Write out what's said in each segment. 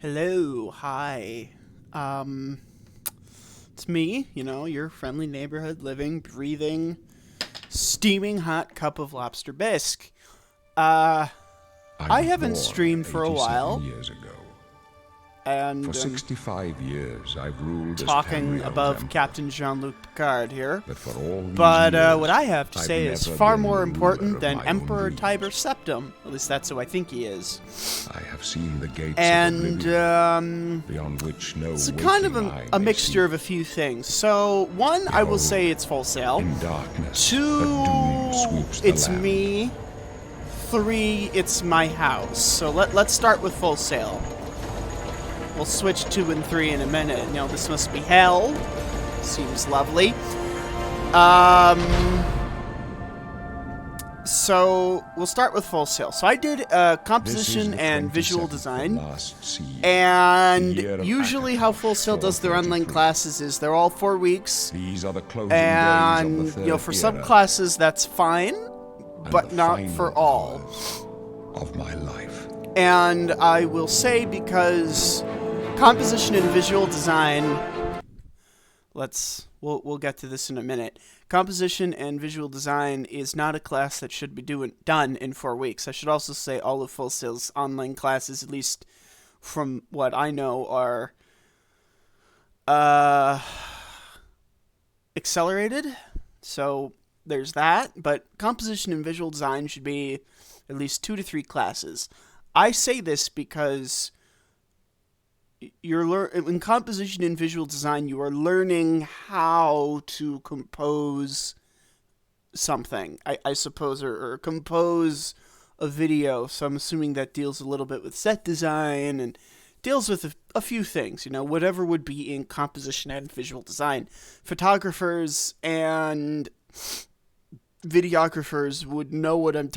Hello, hi. It's me, your friendly neighborhood living, breathing, steaming hot cup of lobster bisque. Uh, I I was haven't born streamed for a 87 while, years ago. For and 65 years, I've ruled as talking Tamriel's above emperor. Captain Jean-Luc Picard here. But for all these But years, what I have to I've say is never far been more the ruler important of than my own Emperor dreams. Tiber Septim. At least that's who I think he is. I have seen the gates And, of oblivion, beyond which no it's waking kind of eye a may mixture see. of a few things. So, one, I will Behold, say it's Full Sail. In darkness, Two, the doom sweeps the it's land. me. Three, it's my house. So let's start with Full Sail. We'll switch 2 and 3 in a minute. This must be hell. Seems lovely. So we'll start with Full Sail. So I did This is composition the and 27th visual of design. last siege, And the year of usually how Full Sail does their online 1233. classes is they're all 4 weeks. These are the closing And, days of the third for era, some classes that's fine, and but the not final for all. hours of my life. And I will say, because composition and visual design, we'll get to this in a minute. Composition and visual design is not a class that should be done in 4 weeks. I should also say all of Full Sail's online classes, at least from what I know, are accelerated. So there's that. But composition and visual design should be at least 2 to 3 classes. I say this because in composition and visual design, you are learning how to compose something, I suppose, or compose a video. So I'm assuming that deals a little bit with set design and deals with a few things, whatever would be in composition and visual design. Photographers and videographers would know what I'm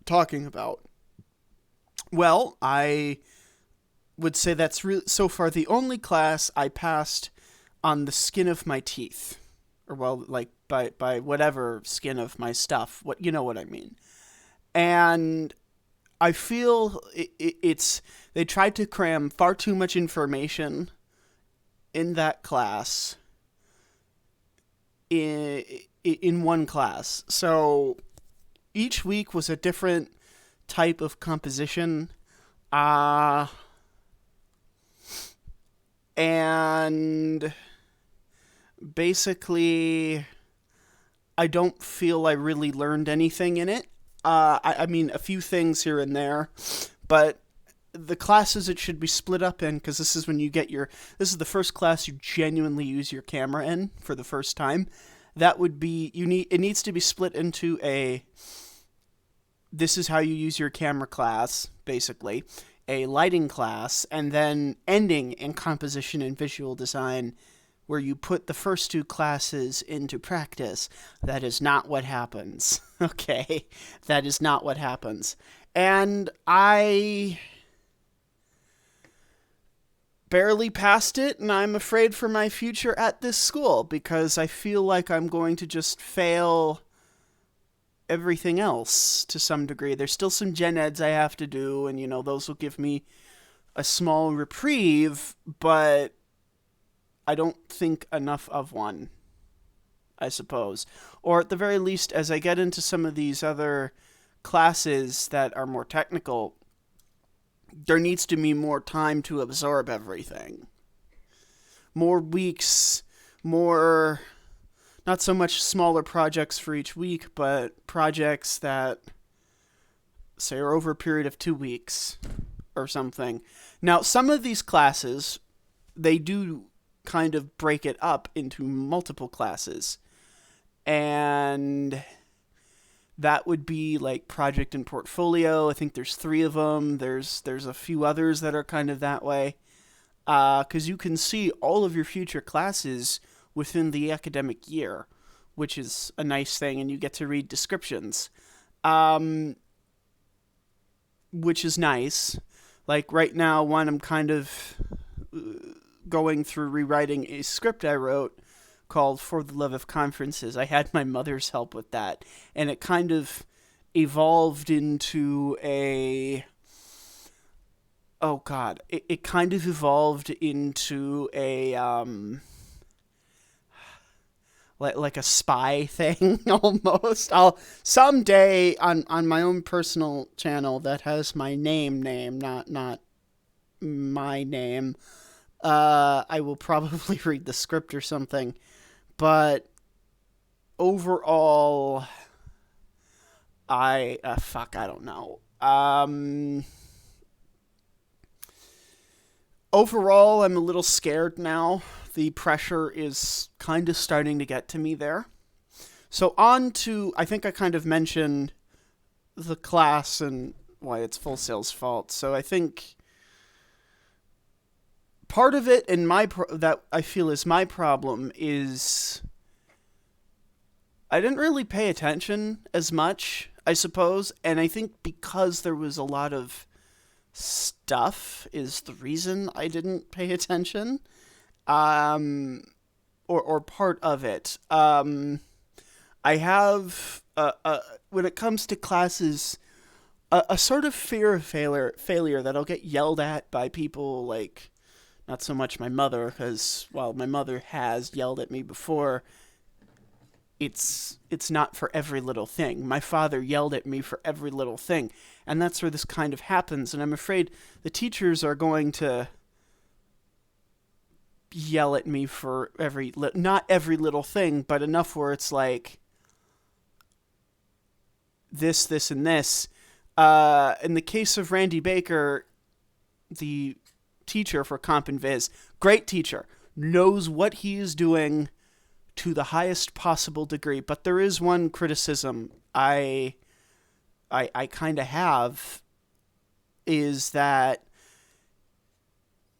talking about. Well, I would say that's really, so far, the only class I passed on the skin of my teeth. Or, well, like, by whatever skin of my stuff. You know what I mean. And I feel they tried to cram far too much information in that class in one class. So each week was a different type of composition. And basically, I don't feel I really learned anything in it. I mean, a few things here and there, but the classes it should be split up in, because this is when you get this is the first class you genuinely use your camera in for the first time. That would be, it needs to be split into this is how you use your camera class, basically, a lighting class, and then ending in composition and visual design, where you put the first 2 classes into practice. That is not what happens. Okay? That is not what happens. And I barely passed it, and I'm afraid for my future at this school, because I feel like I'm going to just fail everything else to some degree. There's still some gen eds I have to do, and those will give me a small reprieve, but I don't think enough of one, I suppose. Or at the very least, as I get into some of these other classes that are more technical, there needs to be more time to absorb everything. More weeks, more, not so much smaller projects for each week, but projects that, say, are over a period of 2 weeks or something. Now, some of these classes, they do kind of break it up into multiple classes. And that would be like project and portfolio. I think there's 3 of them. There's a few others that are kind of that way. Because you can see all of your future classes within the academic year, which is a nice thing, and you get to read descriptions, which is nice. Like right now, one, I'm kind of going through rewriting a script I wrote called For the Love of Conferences. I had my mother's help with that, and it kind of evolved into oh god, it kind of evolved into a like a spy thing almost. I'll someday on my own personal channel that has my name, not my name. I will probably read the script or something, but overall, I don't know. Overall, I'm a little scared now. The pressure is kind of starting to get to me there. So on to, I think I kind of mentioned the class and why it's Full Sail's fault. So I think part of it in that I feel is my problem is I didn't really pay attention as much, I suppose, and I think because there was a lot of stuff is the reason I didn't pay attention, or part of it. I have when it comes to classes, a sort of fear of failure that I'll get yelled at by people like not so much my mother, because while my mother has yelled at me before, it's not for every little thing. My father yelled at me for every little thing, and that's where this kind of happens. And I'm afraid the teachers are going to yell at me for not every little thing, but enough where it's like this, and this. In the case of Randy Baker, the teacher for Comp and Viz, great teacher, knows what he is doing to the highest possible degree. But there is one criticism I kind of have, is that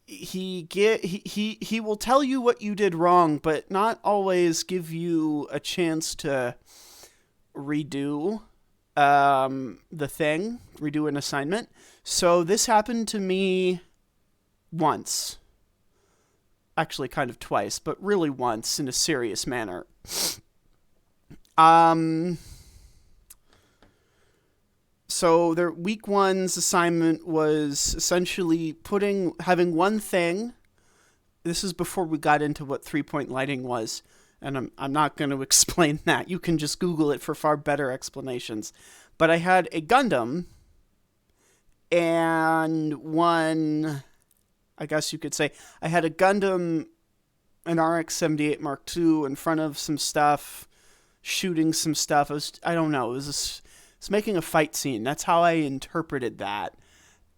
he will tell you what you did wrong, but not always give you a chance to redo redo an assignment. So this happened to me once. Actually, kind of twice, but really once in a serious manner. So their week one's assignment was essentially having one thing. This is before we got into what 3-point lighting was, and I'm not going to explain that. You can just Google it for far better explanations. But I had a Gundam and one, I guess you could say, I had a Gundam, an RX-78 Mark II in front of some stuff, shooting some stuff. I don't know, it's making a fight scene. That's how I interpreted that.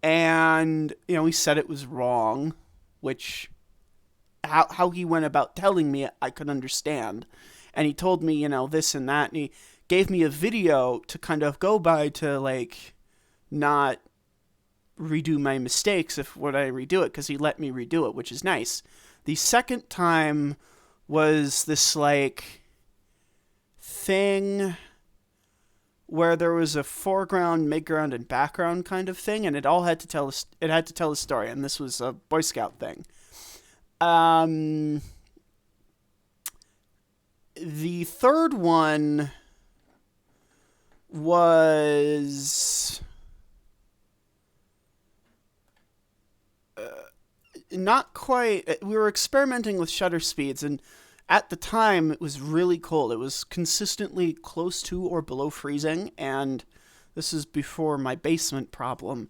And, he said it was wrong, which, how he went about telling me it, I could understand. And he told me, this and that, and he gave me a video to kind of go by to, like, not redo my mistakes when I redo it, because he let me redo it, which is nice. The second time was this, like, thing where there was a foreground, midground, and background kind of thing, and it had to tell a story, and this was a Boy Scout thing. The third one was not quite. We were experimenting with shutter speeds, and at the time it was really cold. It was consistently close to or below freezing, and this is before my basement problem.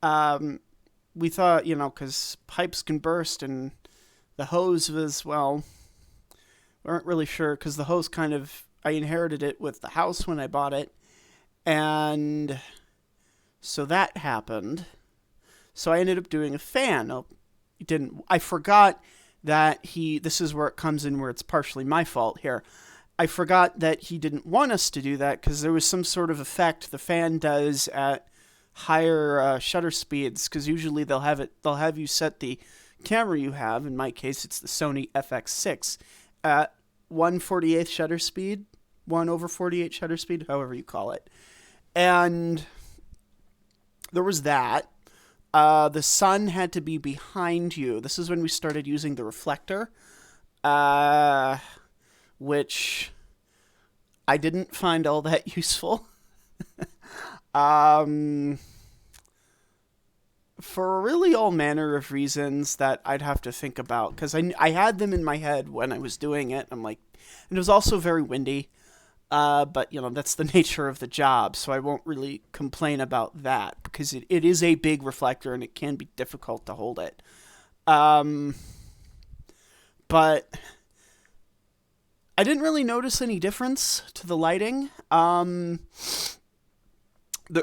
We thought, because pipes can burst, and the hose was, well, we weren't really sure, because the hose I inherited it with the house when I bought it, and so that happened. So I ended up doing a fan. I forgot that this is where it comes in, where it's partially my fault here. I forgot that he didn't want us to do that, because there was some sort of effect the fan does at higher shutter speeds, because usually they'll have you set the camera you have, in my case it's the Sony FX6, at 1/48 shutter speed, 1/48 shutter speed, however you call it. And there was that. The sun had to be behind you. This is when we started using the reflector, which I didn't find all that useful. for really all manner of reasons that I'd have to think about, because I had them in my head when I was doing it. I'm like, and it was also very windy. But, that's the nature of the job, so I won't really complain about that, because it is a big reflector and it can be difficult to hold it. But I didn't really notice any difference to the lighting.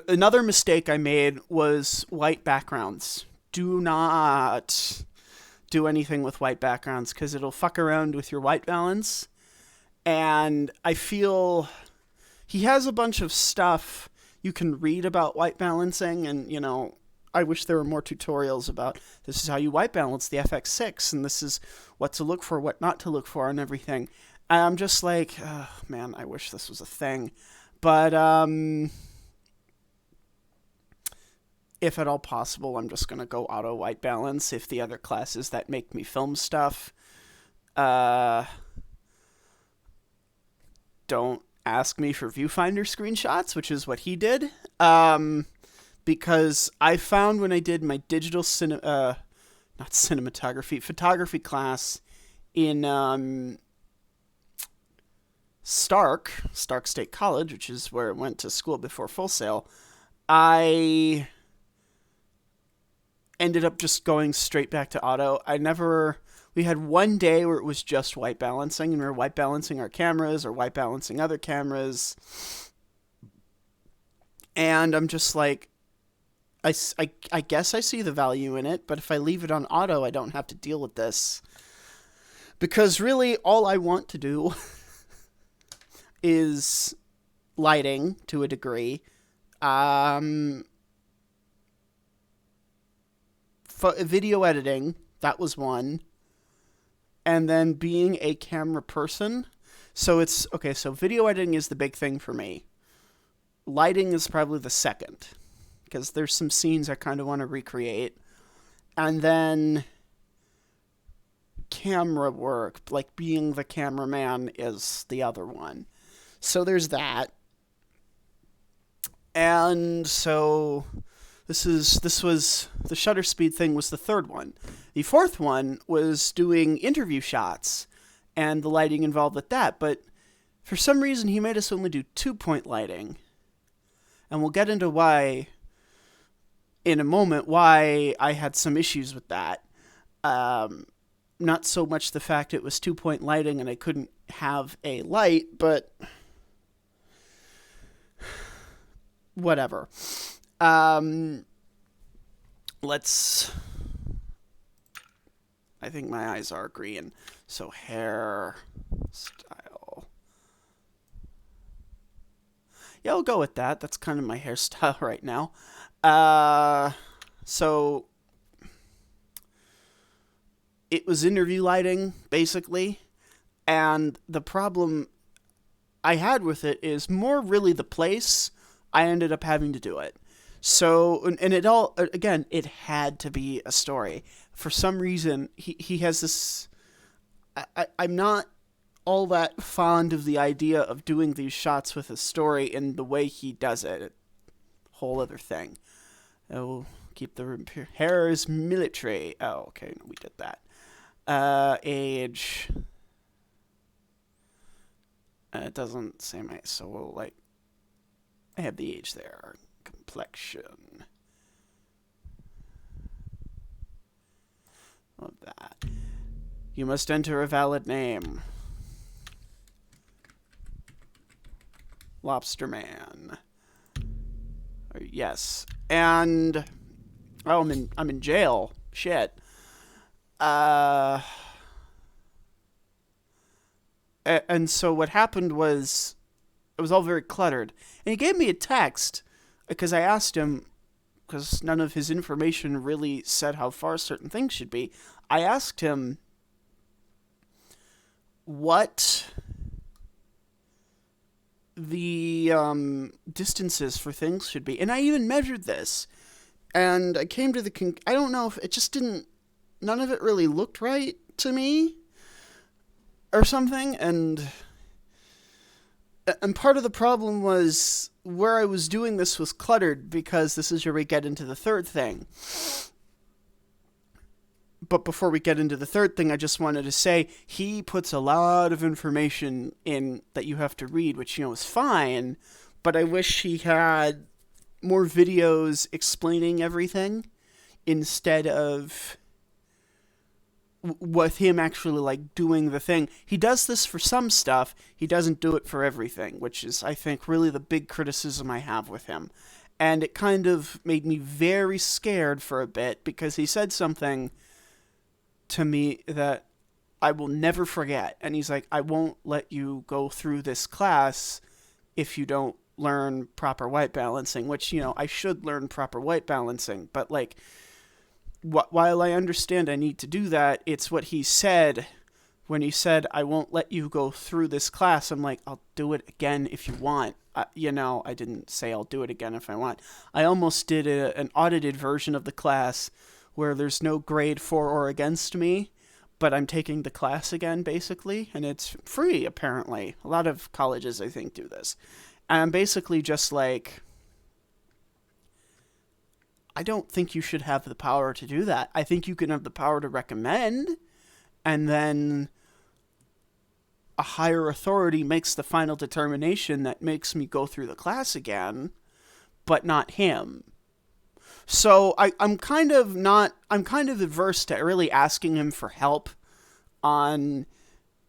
Another mistake I made was white backgrounds. Do not do anything with white backgrounds, because it'll fuck around with your white balance. And I feel he has a bunch of stuff you can read about white balancing, and, I wish there were more tutorials about this is how you white balance the FX6, and this is what to look for, what not to look for, and everything. And I'm just like, oh, man, I wish this was a thing. But, if at all possible, I'm just going to go auto white balance if the other classes that make me film stuff, don't ask me for viewfinder screenshots, which is what he did. Because I found when I did my digital photography class in Stark State College, which is where I went to school before Full Sail, I ended up just going straight back to auto. We had one day where it was just white balancing, and we were white balancing our cameras or white balancing other cameras. And I'm just like, I guess I see the value in it, but if I leave it on auto, I don't have to deal with this. Because really, all I want to do is lighting to a degree. Video editing, that was one. And then being a camera person. So video editing is the big thing for me. Lighting is probably the second, because there's some scenes I kind of want to recreate. And then camera work, like being the cameraman, is the other one. So there's that. And so this was the shutter speed thing was the third one. The fourth one was doing interview shots and the lighting involved with that. But for some reason, he made us only do 2-point lighting. And we'll get into why in a moment, why I had some issues with that. Not so much the fact it was 2-point lighting and I couldn't have a light, but whatever. I think my eyes are green. So hair style. Yeah, I'll go with that. That's kind of my hairstyle right now. So it was interview lighting, basically. And the problem I had with it is more really the place I ended up having to do it. So, and it all, again, it had to be a story. For some reason, he has this, I'm not all that fond of the idea of doing these shots with a story in the way he does it. Whole other thing. Oh, keep the room pure. Hair is military. Oh, okay, we did that. Age. It doesn't say my, so we'll I have the age there. Complexion. Love that. You must enter a valid name. Lobster Man. Yes. And I'm in jail. Shit. And so what happened was it was all very cluttered. And he gave me a text because I asked him, because none of his information really said how far certain things should be. I asked him what the distances for things should be. And I even measured this. And I came to the I don't know if it just didn't, none of it really looked right to me or something. And And part of the problem was where I was doing this was cluttered, because this is where we get into the third thing. But before we get into the third thing, I just wanted to say he puts a lot of information in that you have to read, which, is fine, but I wish he had more videos explaining everything instead of with him actually like doing the thing. He does this for some stuff, he doesn't do it for everything, which is, I think, really the big criticism I have with him. And it kind of made me very scared for a bit, because he said something to me that I will never forget. And he's like, I won't let you go through this class if you don't learn proper white balancing, which, I should learn proper white balancing, but like, while I understand I need to do that, it's what he said when he said, I won't let you go through this class. I'm like, I'll do it again if you want. I didn't say I'll do it again if I want. I almost did an audited version of the class where there's no grade for or against me, but I'm taking the class again, basically, and it's free, apparently. A lot of colleges, I think, do this. And I'm basically just like, I don't think you should have the power to do that. I think you can have the power to recommend, and then a higher authority makes the final determination that makes me go through the class again, but not him. So I'm kind of adverse to really asking him for help on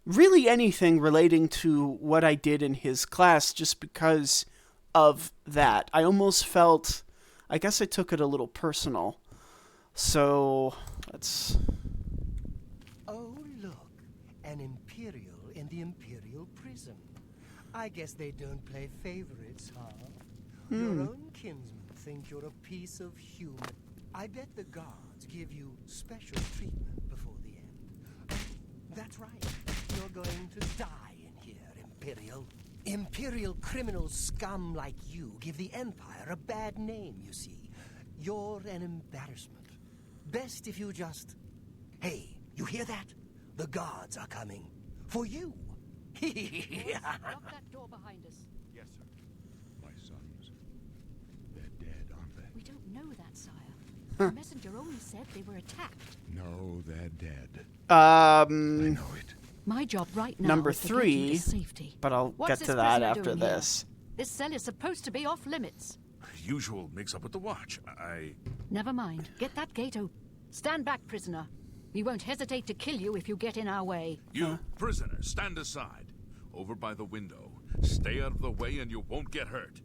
really anything relating to what I did in his class, just because of that. I almost felt, I guess I took it a little personal. So, let's... Oh, look. An Imperial in the Imperial prison. I guess they don't play favorites, huh? Your own kinsmen think you're a piece of human. I bet the guards give you special treatment before the end. That's right. You're going to die in here, Imperial. Imperial criminal scum like you give the Empire a bad name, you see. You're an embarrassment. Best if you just... Hey, you hear that? The guards are coming. For you. Lock that door behind us. Yes, sir. My sons. They're dead, aren't they? We don't know that, sire. The messenger only said they were attacked. No, they're dead. I know it. My job right now Number is to get you 3, to safety. but I'll What's get this to that prisoner after doing here? this. This cell is supposed to be off limits. Usual mix-up with the watch. Never mind. Get that gate open. Stand back, prisoner. We won't hesitate to kill you if you get in our way. You, prisoner, stand aside. Over by the window. Stay out of the way and you won't get hurt.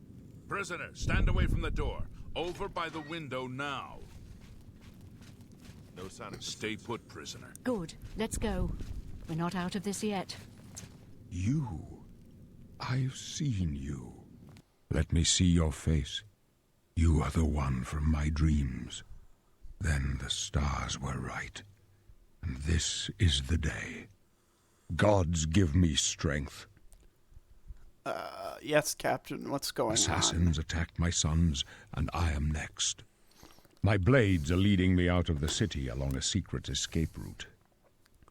Prisoner, stand away from the door. Over by the window now. No sign of... Stay put, prisoner. Good. Let's go. We're not out of this yet. You. I've seen you. Let me see your face. You are the one from my dreams. Then the stars were right. And this is the day. Gods give me strength. Yes, Captain, what's going Assassins attacked my sons, and I am next. My blades are leading me out of the city along a secret escape route.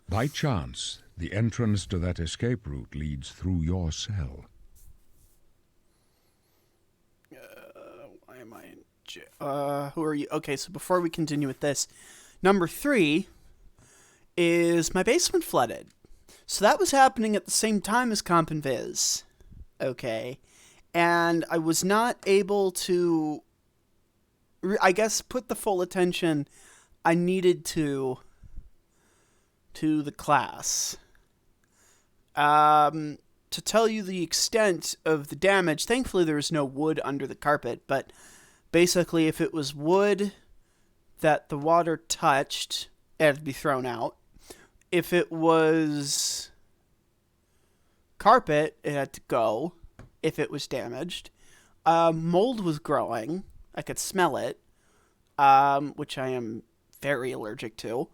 By chance, the entrance to that escape route leads through your cell. Why am I in jail? Who are you? Okay, so before we continue with this, number 3 is my basement flooded. So that was happening at the same time as Comp and Viz. Okay. And I was not able to, I guess, put the full attention I needed to the class. To tell you the extent of the damage, thankfully there was no wood under the carpet, but basically if it was wood that the water touched, it had to be thrown out. If it was carpet, it had to go if it was damaged. Mold was growing. I could smell it, which I am very allergic to.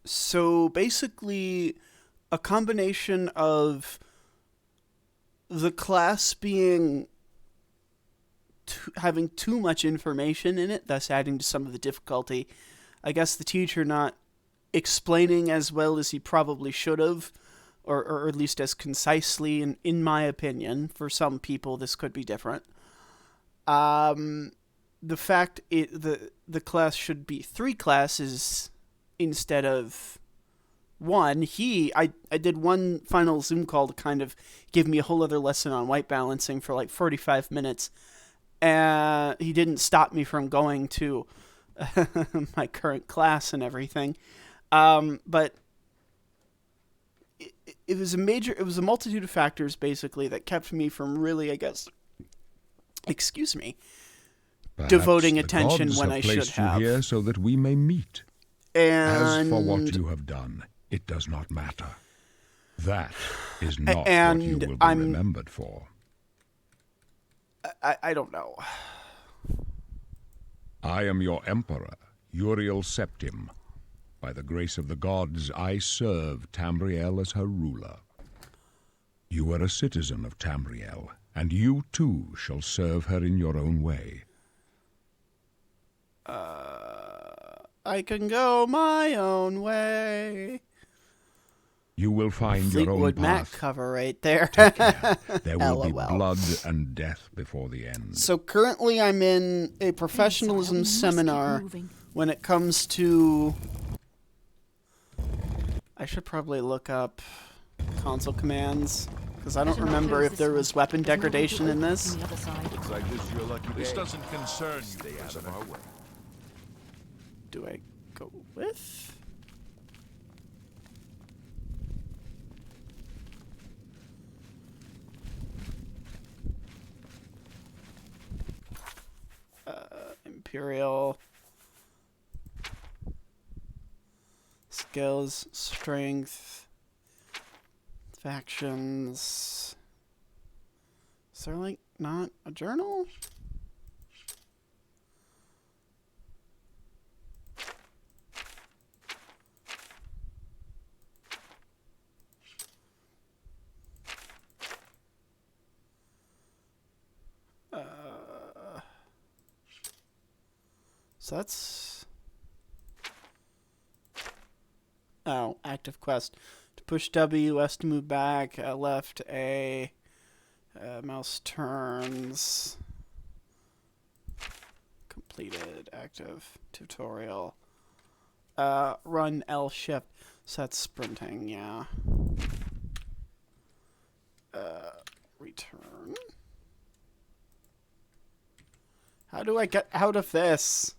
So basically, a combination of the class being having too much information in it, thus adding to some of the difficulty. I guess the teacher not explaining as well as he probably should have, or at least as concisely, in my opinion. For some people, this could be different. The fact the class should be 3 classes instead of 1. I did one final Zoom call to kind of give me a whole other lesson on white balancing for like 45 minutes. And he didn't stop me from going to my current class and everything. But it was a multitude of factors basically that kept me from really, I guess, excuse me, Perhaps devoting attention gods when have I should placed you have. here so that we may meet. And As for what you have done, it does not matter. That is not what you will be remembered for. I don't know. I am your emperor, Uriel Septim. By the grace of the gods, I serve Tamriel as her ruler. You are a citizen of Tamriel, and you too shall serve her in your own way. I can go my own way. You will find your own Fleetwood Mac path. cover right there. Take care. There will be LOL. blood and death before the end. So currently I'm in a professionalism we must keep seminar moving. when it comes to... I should probably look up console commands, because I don't Better not remember close if this there one. was weapon There's no way to degradation in open this. from the other side. Looks like this is your lucky day. This doesn't concern you, Stay out of prisoner. our way. Do I go with? Imperial skills, strength, factions. Is there like not a journal? So that's... Oh, active quest. To push W, S to move back, left A, mouse turns. Completed, active, tutorial. Run L shift. So that's sprinting, yeah. Return. How do I get out of this?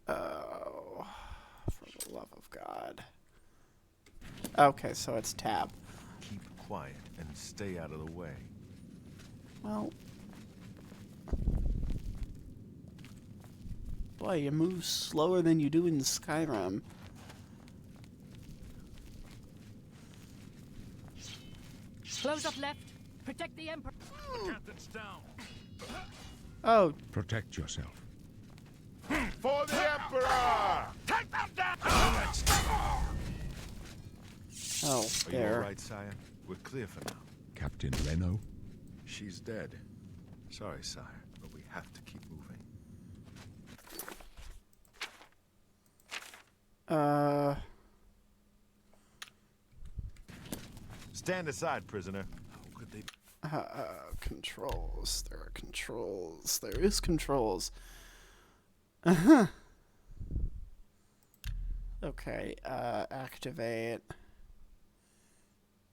Oh, for the love of God. Okay, so it's tab. Keep quiet and stay out of the way. Well, boy, you move slower than you do in Skyrim. Close up left. Protect the Emperor. The captain's down. Oh, Protect yourself. For the Emperor! Take them down! oh, Are you there. all right, sire? We're clear for now. Captain Reno, She's dead. Sorry, sire, but we have to keep moving. Stand aside, prisoner. How could they... Controls. There are controls. There is controls. Okay, activate.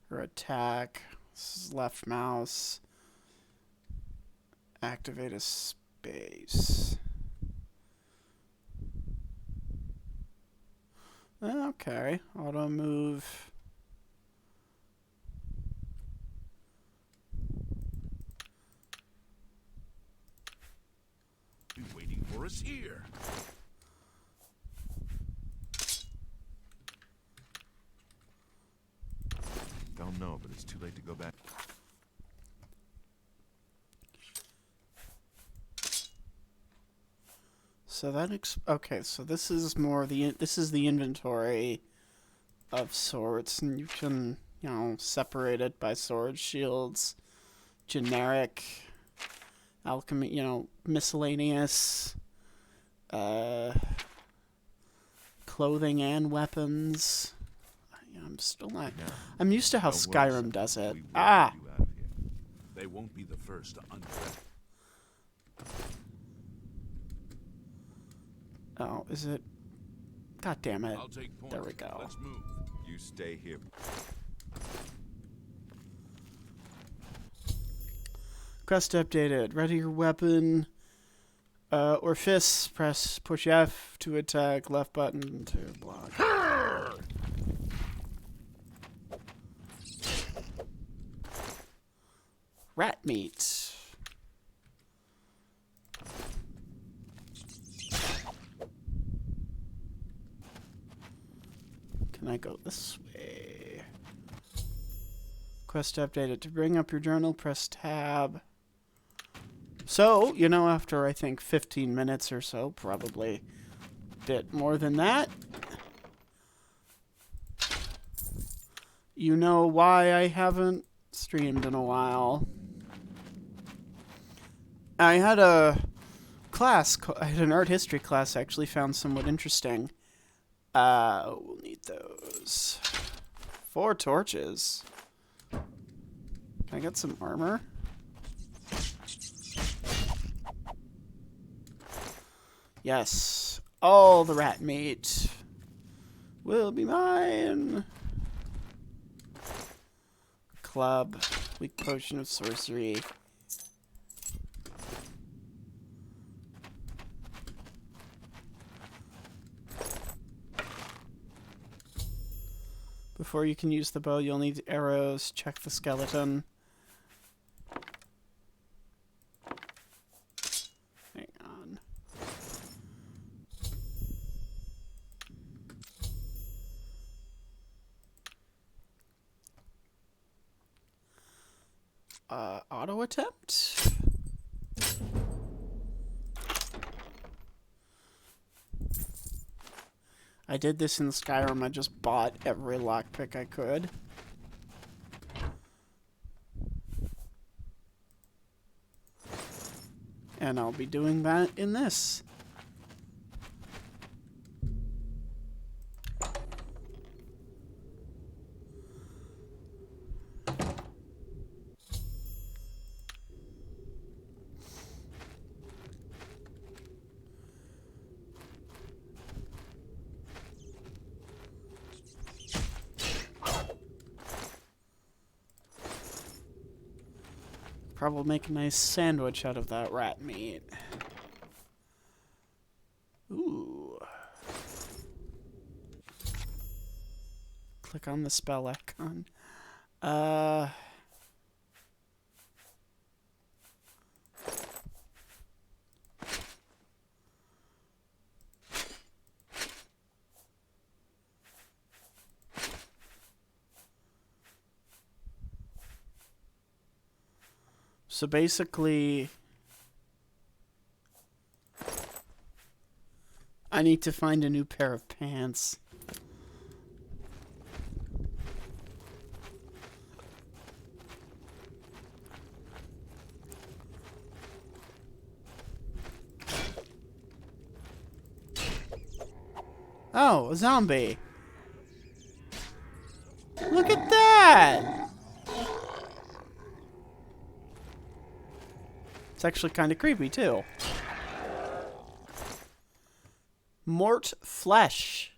Or attack. This is left mouse. Activate a space. Okay, auto move. Be waiting for us here. Don't know, but it's too late to go back. So that okay. So this is more this is the inventory of swords, and you can separate it by sword, shields, generic, alchemy, miscellaneous, clothing and weapons. I'm still not. Now, I'm used to how don't worry, Skyrim son. does it. We will Ah! get you out of here. They won't be the first to undress. Oh, is it? God damn it. I'll take point. There we go. Let's move. You stay here. Quest updated. Ready your weapon or fists. Push F to attack. Left button to block. Rat meat. Can I go this way? Quest updated. To bring up your journal, press tab. So, you know, after I think 15 minutes or so, probably a bit more than that, you know why I haven't streamed in a while. I had a class, I had an art history class I actually found somewhat interesting. We'll need those. 4 torches. Can I get some armor? Yes. All the rat meat will be mine. Club. Weak potion of sorcery. Before you can use the bow, you'll need arrows. Check the skeleton. Hang on. Auto attempt? I did this in Skyrim. I just bought every lockpick I could. And I'll be doing that in this. Probably make a nice sandwich out of that rat meat. Ooh. Click on the spell icon. So basically, I need to find a new pair of pants. Oh, a zombie. Look at that! It's actually kind of creepy, too. Mort flesh.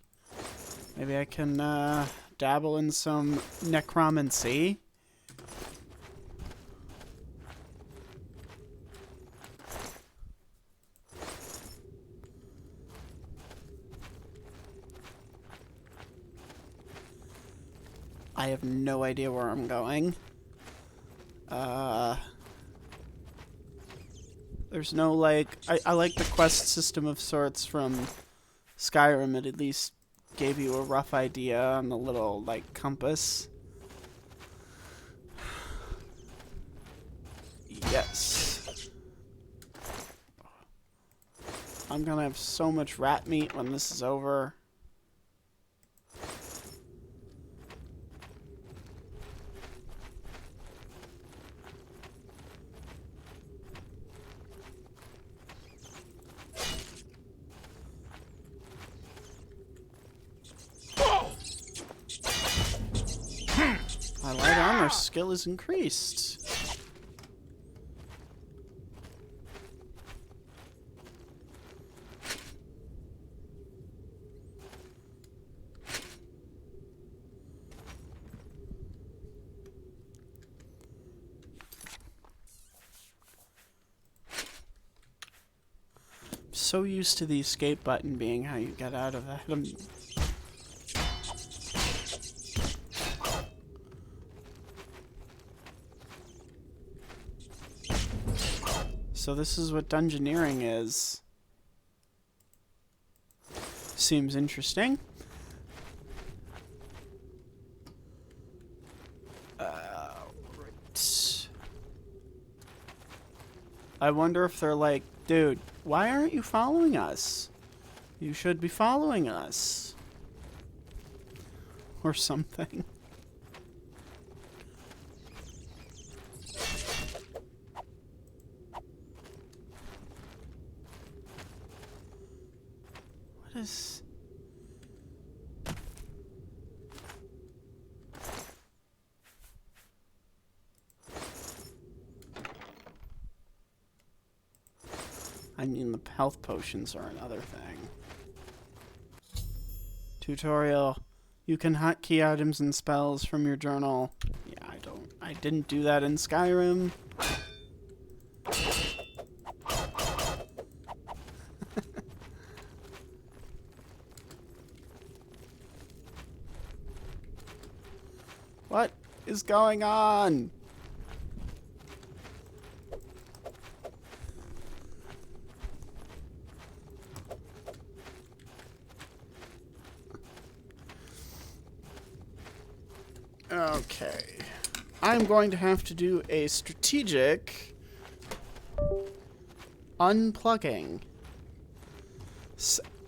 Maybe I can dabble in some necromancy. I have no idea where I'm going. There's no, like... I like the quest system of sorts from Skyrim. It at least gave you a rough idea on the little, like, compass. Yes. I'm gonna have so much rat meat when this is over. our skill is increased. So used to the escape button being how you get out of that. So this is what dungeoneering is. Seems interesting. Right. I wonder if they're like, dude, why aren't you following us? You should be following us. Or something. What is... I mean, the health potions are another thing. Tutorial. You can hotkey items and spells from your journal. Yeah, I didn't do that in Skyrim. What is going on? Okay. I'm going to have to do a strategic unplugging.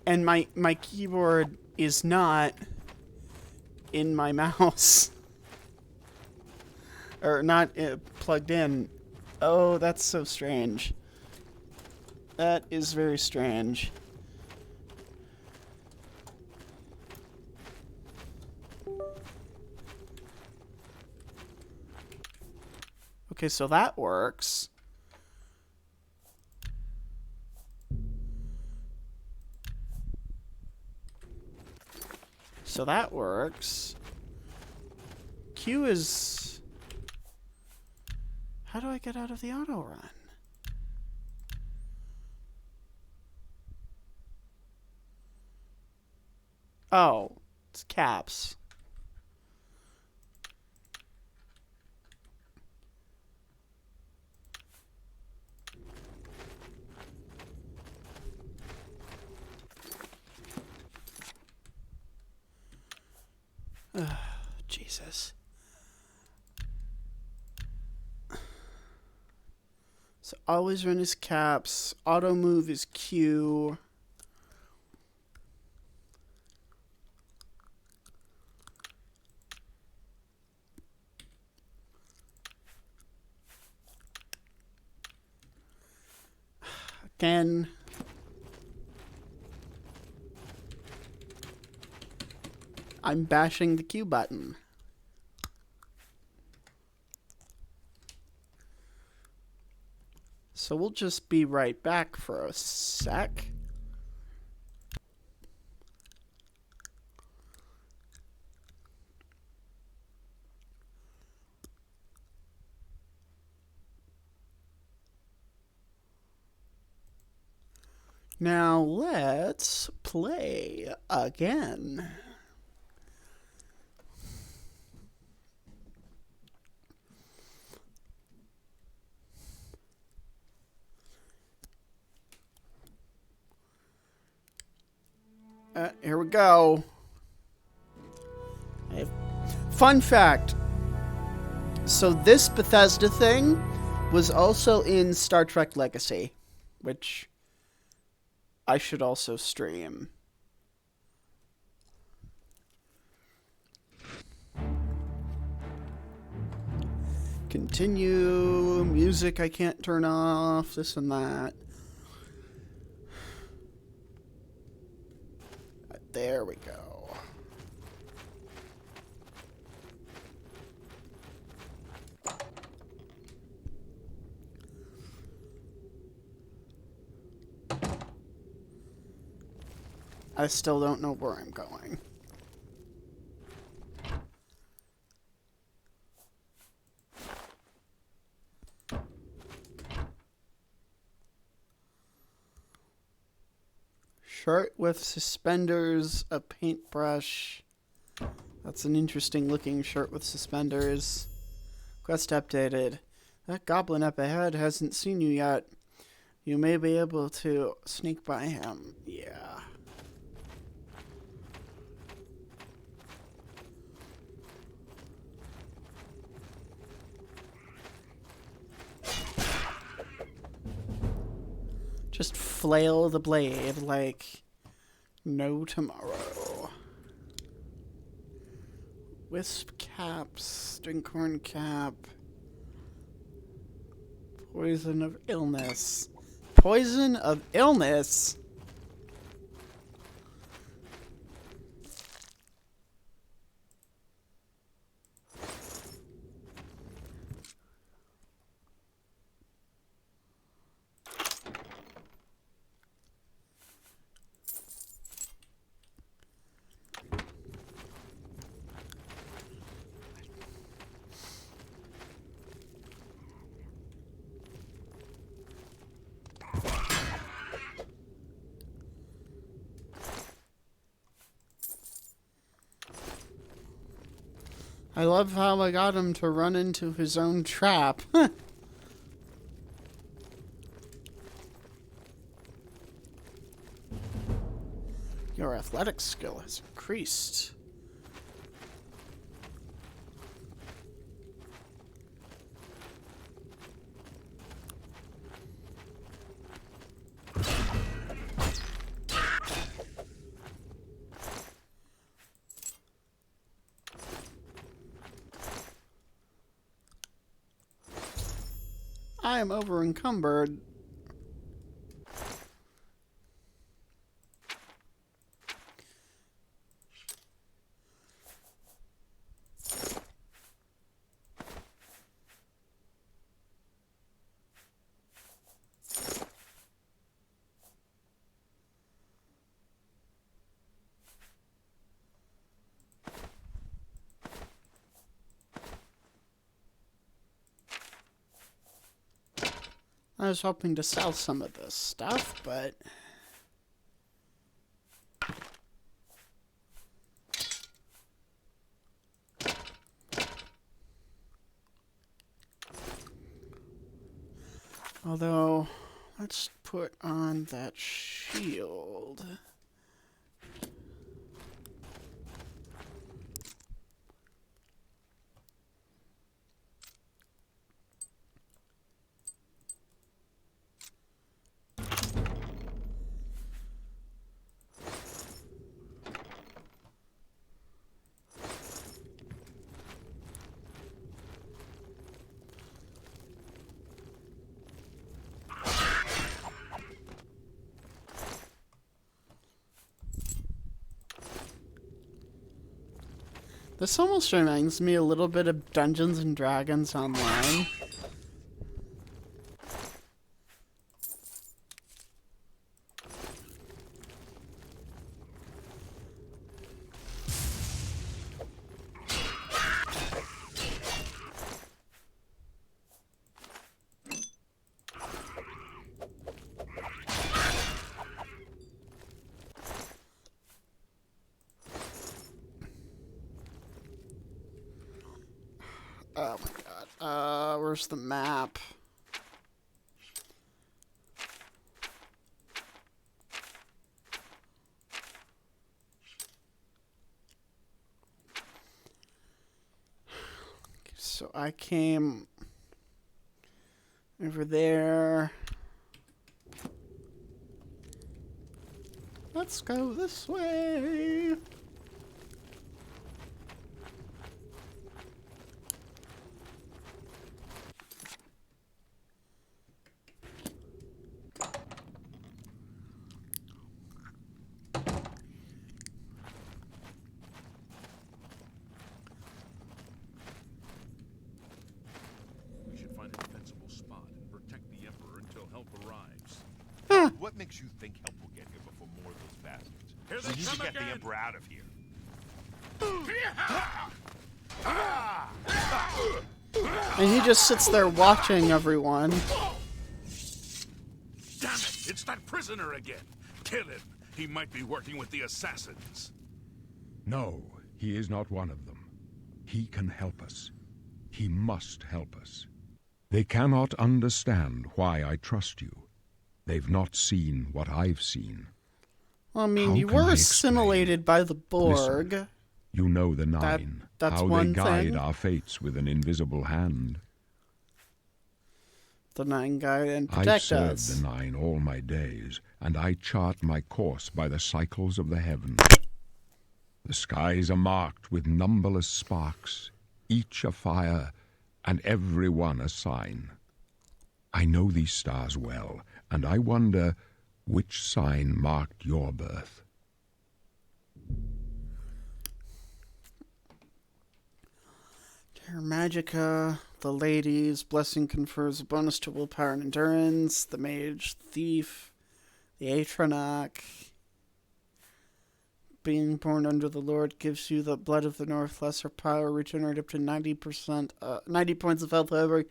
And my keyboard is not in my mouse. Or not plugged in. Oh, that's so strange. That is very strange. Okay, so that works. So that works. Q is... How do I get out of the auto run? Oh, it's caps. Jesus. So always run is caps. Auto move is Q. Again. I'm bashing the Q button. So we'll just be right back for a sec. Now let's play again. Here we go. Fun fact. So this Bethesda thing was also in Star Trek Legacy, which I should also stream. Continue. Music I can't turn off. This and that. There we go. I still don't know where I'm going. Shirt with suspenders, a paintbrush. That's an interesting looking shirt with suspenders. Quest updated. That goblin up ahead hasn't seen you yet. You may be able to sneak by him. Yeah. Just flail the blade like no tomorrow. Wisp caps, drinkhorn cap. Poison of illness. Poison of illness? I love how I got him to run into his own trap. Your athletic skill has increased. I am over encumbered. I was hoping to sell some of this stuff, but although, let's put on that shield. This almost reminds me a little bit of Dungeons and Dragons Online. Oh my god. Where's the map? So I came over there. Let's go this way. We should find a defensible spot and protect the Emperor until help arrives. What makes you think help will get here before more of those bastards? Here We they need to come get the again. Emperor out of here. And he just sits there watching everyone. Damn it! It's that prisoner again. Kill him. He might be working with the assassins. No, he is not one of them. He can help us. He must help us. They cannot understand why I trust you. They've not seen what I've seen. Well, I mean, How you can were I assimilated by the Borg. Listen. You know the Nine, that's how one they guide thing. our fates with an invisible hand. The Nine guide and I've protect served us. the Nine all my days, and I chart my course by the cycles of the heavens. The skies are marked with numberless sparks, each a fire, and every one a sign. I know these stars well, and I wonder which sign marked your birth. Terra Magica, the ladies, blessing confers a bonus to willpower and endurance, the mage, thief, the Atronach. Being born under the Lord gives you the blood of the North, lesser power, regenerate up to 90 points of health. However,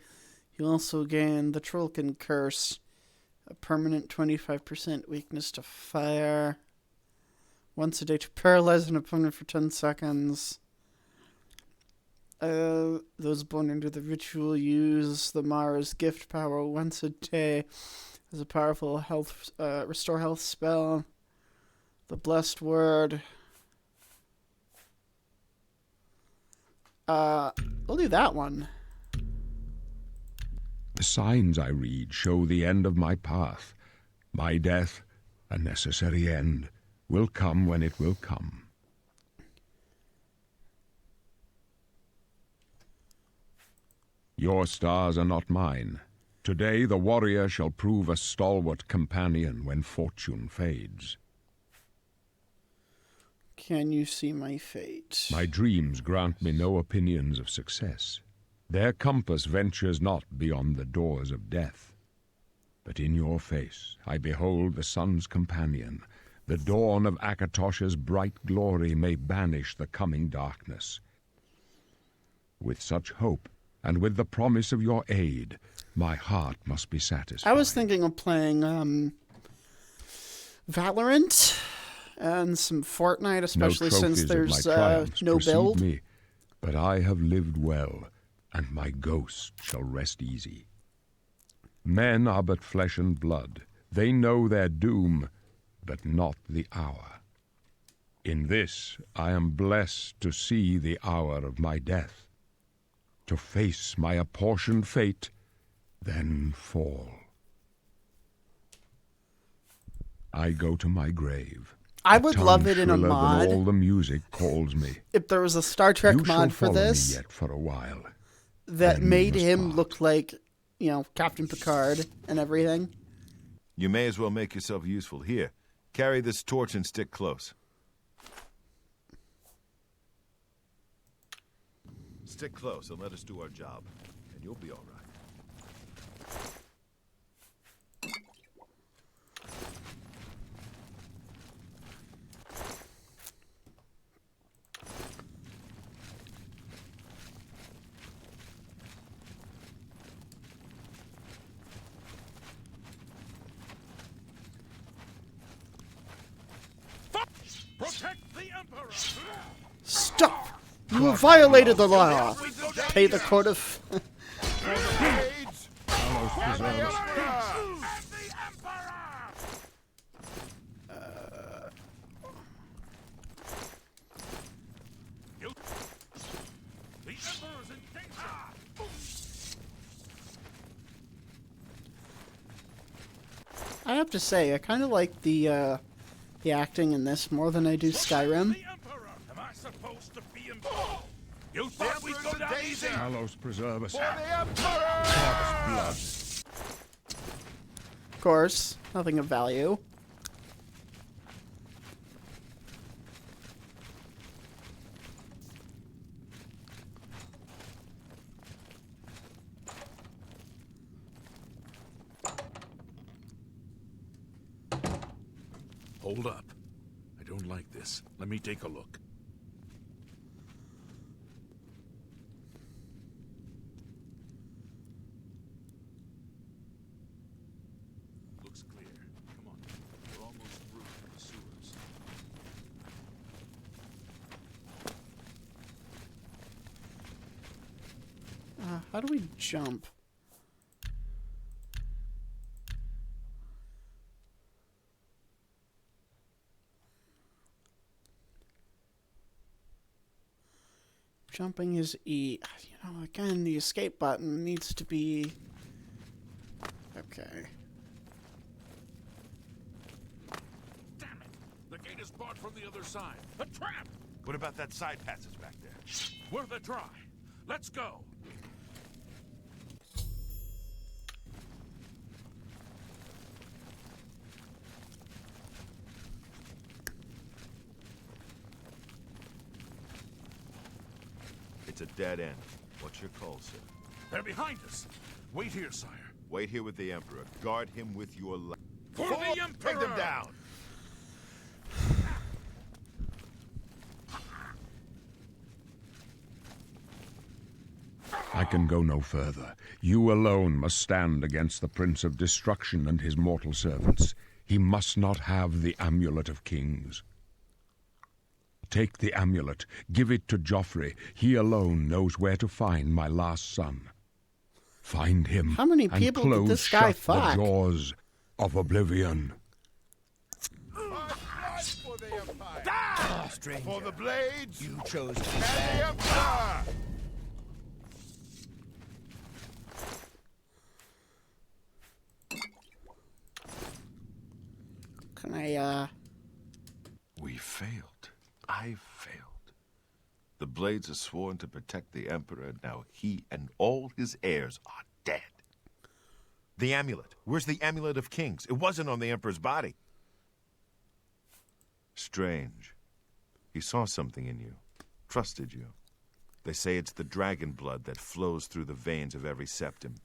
you also gain the Trollkin curse, a permanent 25% weakness to fire. Once a day to paralyze an opponent for 10 seconds. Those born under the ritual use the Mara's gift power once a day as a powerful health restore health spell. The blessed word. We'll do that one. The signs I read show the end of my path. My death, a necessary end, will come when it will come. Your stars are not mine. Today the warrior shall prove a stalwart companion when fortune fades. Can you see my fate? My dreams grant me no opinions of success. Their compass ventures not beyond the doors of death. But in your face I behold the sun's companion. The dawn of Akatosh's bright glory may banish the coming darkness. With such hope, and with the promise of your aid, my heart must be satisfied. I was thinking of playing Valorant and some Fortnite, especially no since trophies there's of my triumphs no precede build. me, but I have lived well, and my ghost shall rest easy. Men are but flesh and blood. They know their doom, but not the hour. In this I am blessed to see the hour of my death, to face my apportioned fate, then fall. I go to my grave. I would tongue love it in a shriller than mod. all the music calls me. If there was a Star Trek You shall mod for follow me this yet for a while. that then we made must him part. look like, Captain Picard and everything. You may as well make yourself useful. Here, carry this torch and stick close. Stick close and let us do our job, and you'll be all right. Protect the Emperor! Stop! You have violated the law. Pay the court of... Blades! And the Emperor! The Emperor's in danger! I have to say, I kind of like the acting in this more than I do Skyrim. The Emperor! Am I supposed to be involved? You thought we'd go down easy? Talos preserve us. For the Emperor! Blood. Of course, nothing of value. Hold up. I don't don't like this. Let me take a look. Looks clear. Come on. We're almost through the sewers. How do we jump? Jumping is E. You know, again, the escape button needs to be... Okay. Damn it! The gate is barred from the other side. A trap! What about that side passage back there? We're the try. Let's go. It's a dead end. What's your call, sir? They're behind us. Wait here, sire. Wait here with the Emperor. Guard him with your life. For the Emperor! Take them down! I can go no further. You alone must stand against the Prince of Destruction and his mortal servants. He must not have the Amulet of Kings. Take the amulet, give it to Joffrey. He alone knows where to find my last son. Find him. How many and people did close this guy shut fuck? the jaws of oblivion. For the Empire! Stranger, For the blades! you chose to And the Emperor! Can I, We failed. I failed. The blades are sworn to protect the Emperor. Now he and all his heirs are dead. The amulet. Where's the Amulet of Kings? It wasn't on the Emperor's body. Strange. He saw something in you. Trusted you. They say it's the dragon blood that flows through the veins of every septum.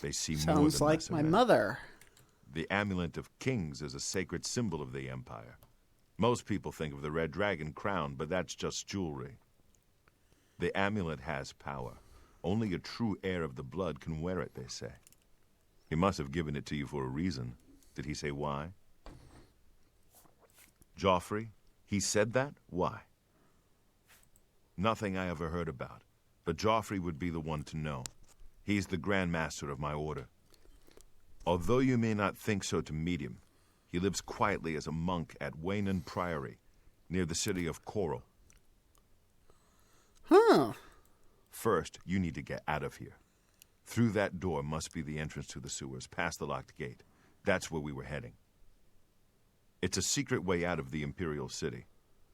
They see more sounds than like lesser my men. mother. The Amulet of Kings is a sacred symbol of the Empire. Most people think of the red dragon crown, but that's just jewelry. The amulet has power. Only a true heir of the blood can wear it, they say. He must have given it to you for a reason. Did he say why? Joffrey? He said that? Why? Nothing I ever heard about, but Joffrey would be the one to know. He's the Grand Master of my order. Although you may not think so to meet him, he lives quietly as a monk at Waynon Priory, near the city of Coral. Huh. First, you need to get out of here. Through that door must be the entrance to the sewers, past the locked gate. That's where we were heading. It's a secret way out of the Imperial City.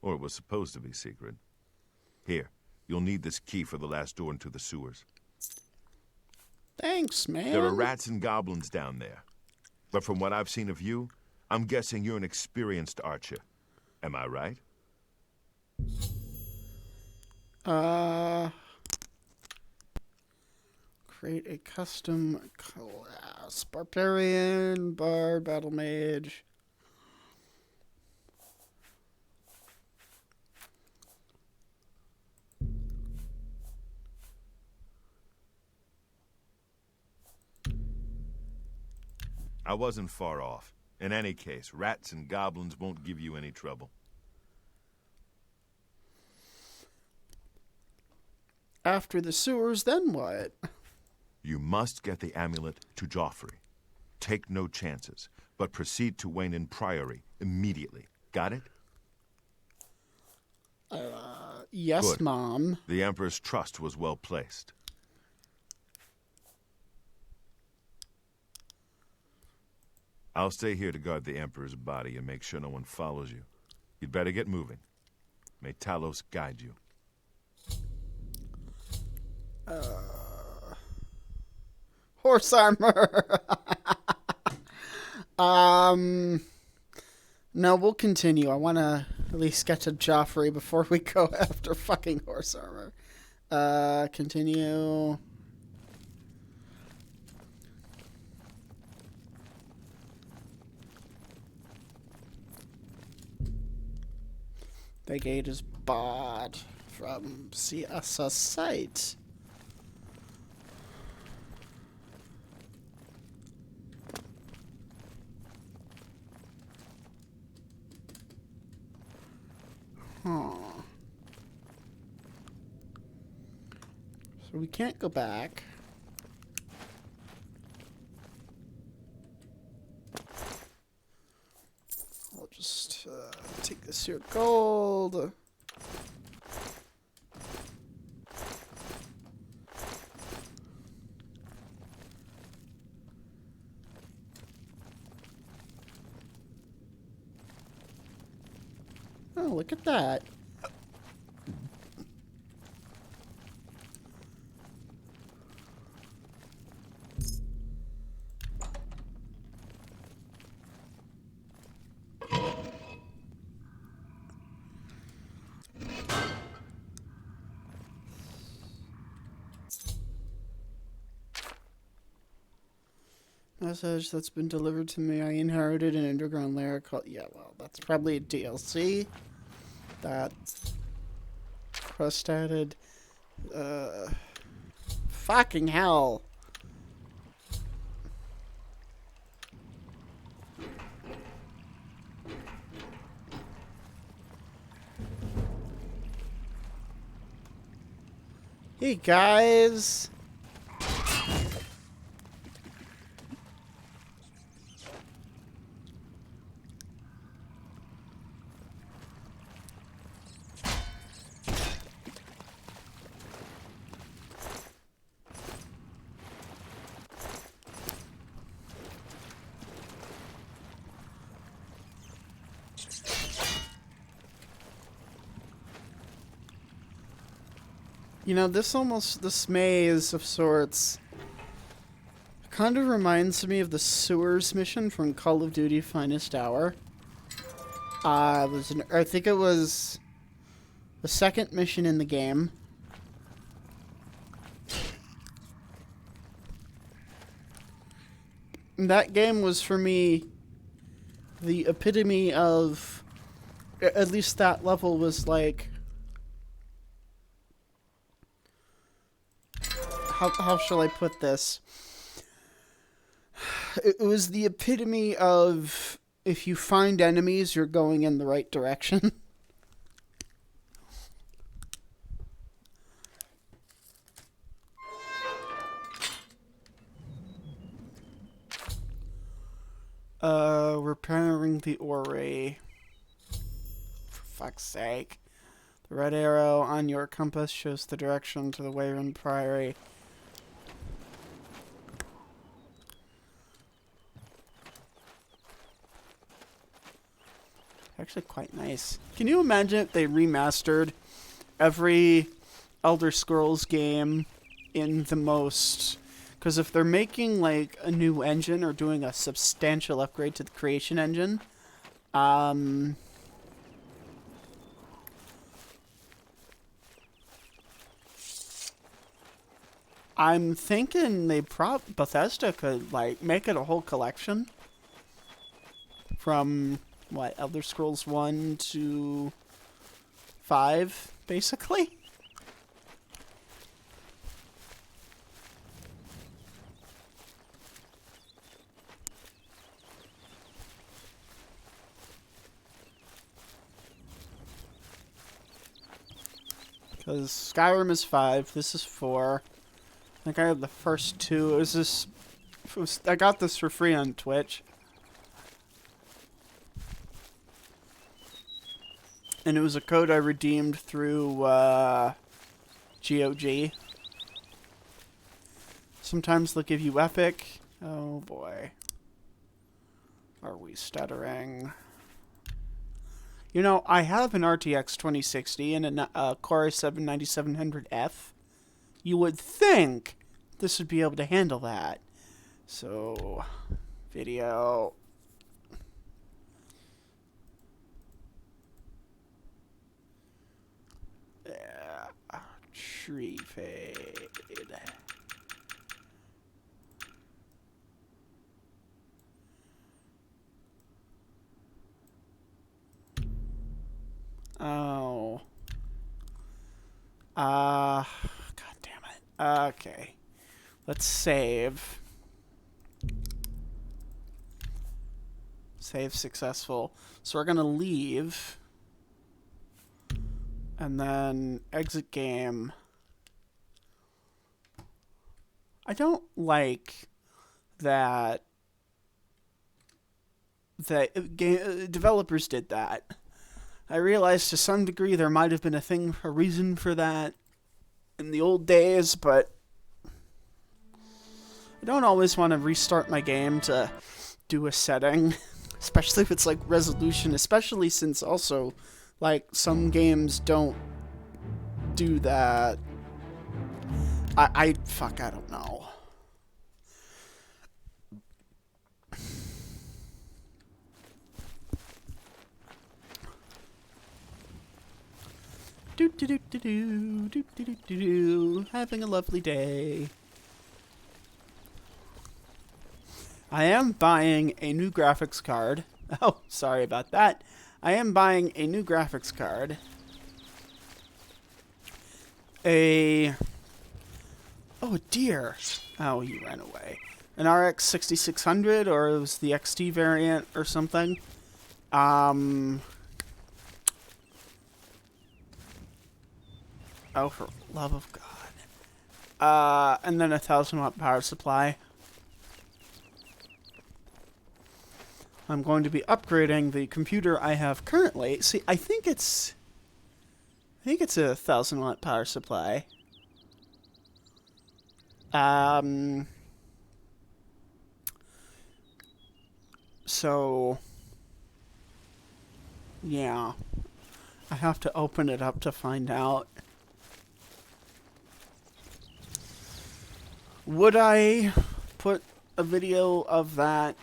Or it was supposed to be secret. Here, you'll need this key for the last door into the sewers. Thanks, man. There are rats and goblins down there. But from what I've seen of you, I'm guessing you're an experienced archer. Am I right? Create a custom class. Barbarian, Bard, Battle Mage. I wasn't far off. In any case, rats and goblins won't give you any trouble. After the sewers, then what? You must get the amulet to Joffrey. Take no chances, but proceed to Waynon Priory immediately. Got it? Yes, Good. Mom. The Emperor's trust was well placed. I'll stay here to guard the Emperor's body and make sure no one follows you. You'd better get moving. May Talos guide you. Horse armor. No, we'll continue. I want to at least get to Joffrey before we go after fucking horse armor. Continue. The gate is barred from CS's sight. Huh. So we can't go back. I'll just take this here gold. Oh, look at that. Message that's been delivered to me. I inherited an underground lair called... Yeah, well, that's probably a DLC. That quest added. Fucking hell. Hey guys. You know, this maze of sorts kind of reminds me of the sewers mission from Call of Duty Finest Hour. I think it was the second mission in the game. And that game was, for me, the epitome of... At least that level was like... How shall I put this? It was the epitome of, if you find enemies, you're going in the right direction. Repairing the orrery. For fuck's sake. The red arrow on your compass shows the direction to the Wayland Priory. Actually quite nice. Can you imagine if they remastered every Elder Scrolls game in the most... Because if they're making like a new engine or doing a substantial upgrade to the creation engine, I'm thinking Bethesda could like make it a whole collection from what, Elder Scrolls 1 to 5, basically? Because Skyrim is 5, this is 4. I think I have the first 2. I got this for free on Twitch. And it was a code I redeemed through GOG. Sometimes they'll give you Epic. Oh boy. Are we stuttering? You know, I have an RTX 2060 and a Core i7 9700F. You would think this would be able to handle that. So, video... Tree fade. Oh. Okay. Let's save. Save successful. So we're going to leave. And then exit game. I don't like that developers did that. I realize to some degree there might have been a reason for that in the old days, but I don't always want to restart my game to do a setting, especially if it's like resolution, especially since also like some games don't do that. I don't know. Having a lovely day. I am buying a new graphics card. Oh, sorry about that. I am buying a new graphics card. Oh dear. Oh, he ran away. An RX 6600, or it was the XT variant or something. Oh, for love of God. And then a 1000-watt power supply. I'm going to be upgrading the computer I have currently. See, I think it's a 1000-watt power supply. So yeah, I have to open it up to find out. Would I put a video of that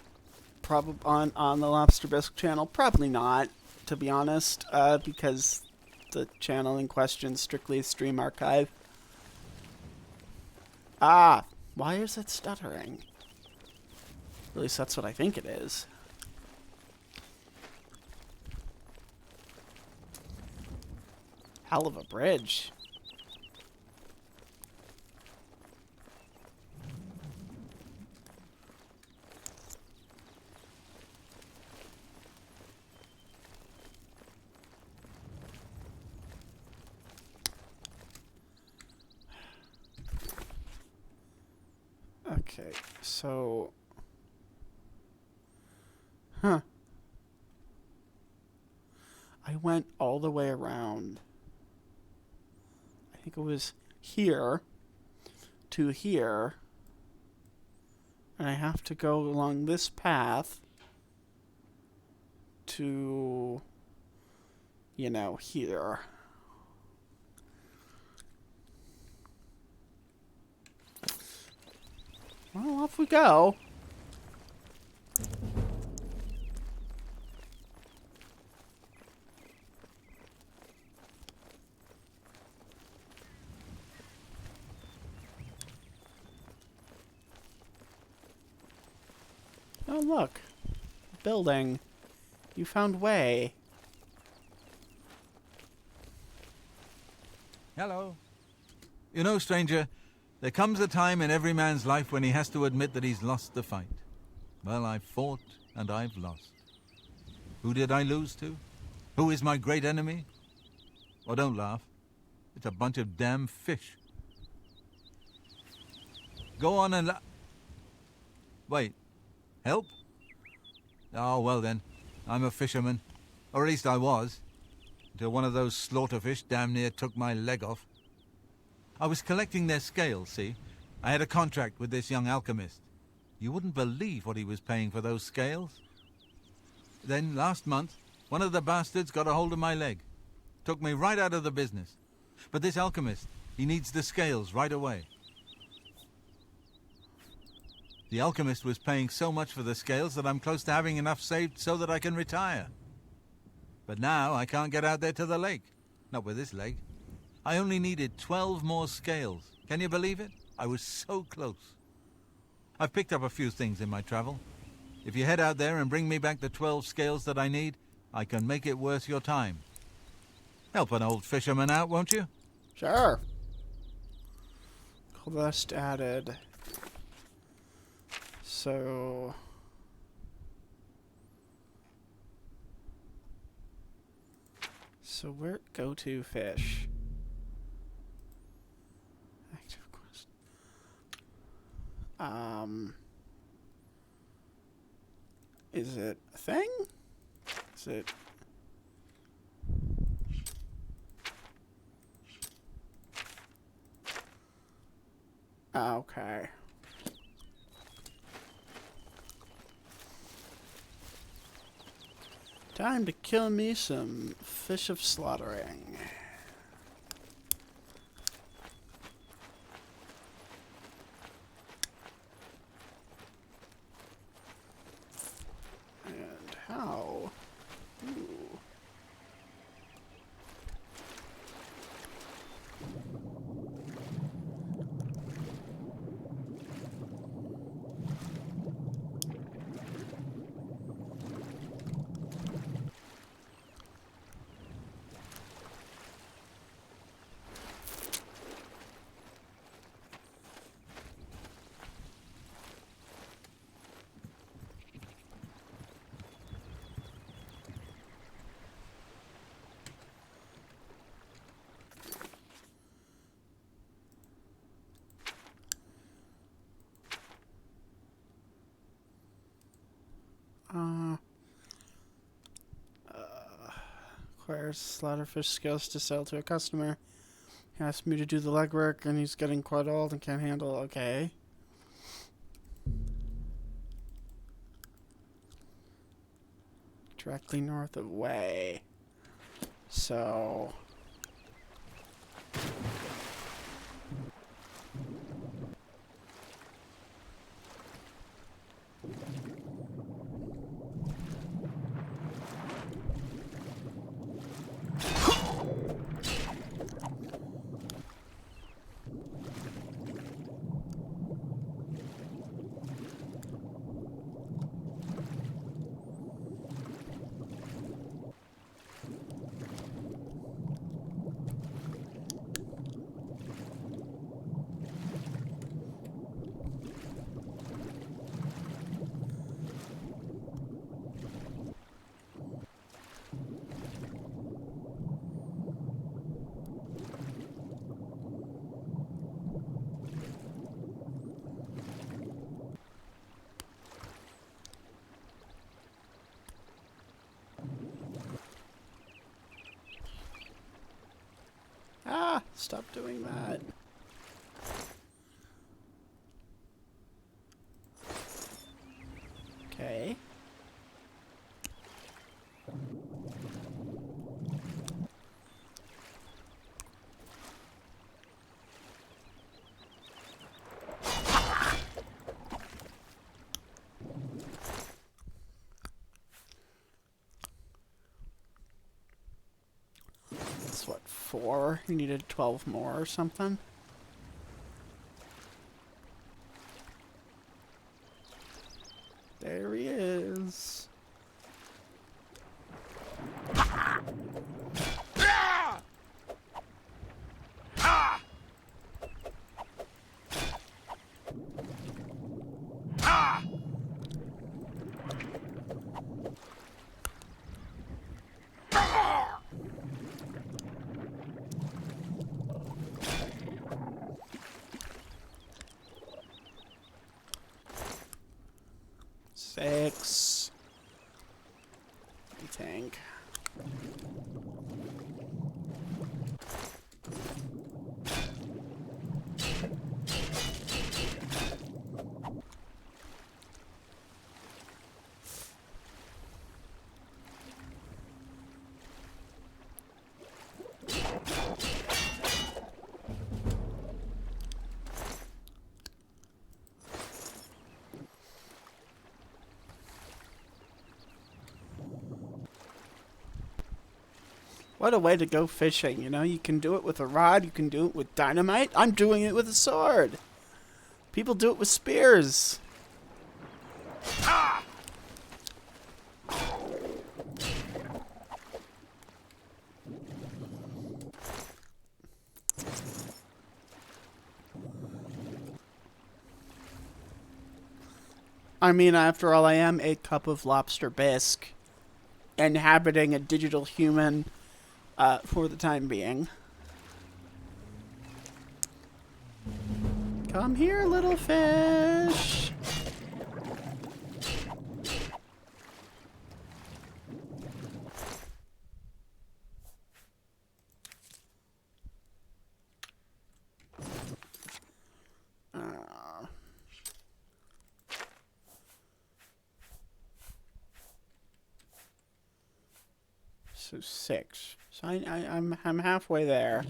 probably on the Lobster Bisque channel? Probably not, to be honest, because the channel in question is strictly a stream archive. Ah, why is it stuttering? At least that's what I think it is. Hell of a bridge. Okay, so... Huh. I went all the way around. I think it was here to here. And I have to go along this path to, you know, here. Well, off we go. Oh, look. Building. You found way. Hello. You know, stranger, there comes a time in every man's life when he has to admit that he's lost the fight. Well, I've fought and I've lost. Who did I lose to? Who is my great enemy? Oh, don't laugh. It's a bunch of damn fish. Go on and wait. Help? Oh, well then. I'm a fisherman. Or at least I was. Until one of those slaughterfish damn near took my leg off. I was collecting their scales, see? I had a contract with this young alchemist. You wouldn't believe what he was paying for those scales. Then, last month, one of the bastards got a hold of my leg. Took me right out of the business. But this alchemist, he needs the scales right away. The alchemist was paying so much for the scales that I'm close to having enough saved so that I can retire. But now I can't get out there to the lake. Not with this leg. I only needed 12 more scales. Can you believe it? I was so close. I've picked up a few things in my travel. If you head out there and bring me back the 12 scales that I need, I can make it worth your time. Help an old fisherman out, won't you? Sure. Quest added. So... So where... Go to fish. Active quest. Is it a thing? Is it... Okay. Time to kill me some fish of slaughtering. And how? Ooh. Acquires slaughterfish scales to sell to a customer. He asked me to do the legwork, and he's getting quite old and can't handle. Okay. Directly north of Way. So... Ah! Stop doing that. Okay. That's what, 4? You needed 12 more or something? There he is. Six. I think. What a way to go fishing, you know? You can do it with a rod, you can do it with dynamite. I'm doing it with a sword. People do it with spears. I mean, after all, I am a cup of lobster bisque, inhabiting a digital human for the time being. Come here, little fish. So 6. So I'm halfway there.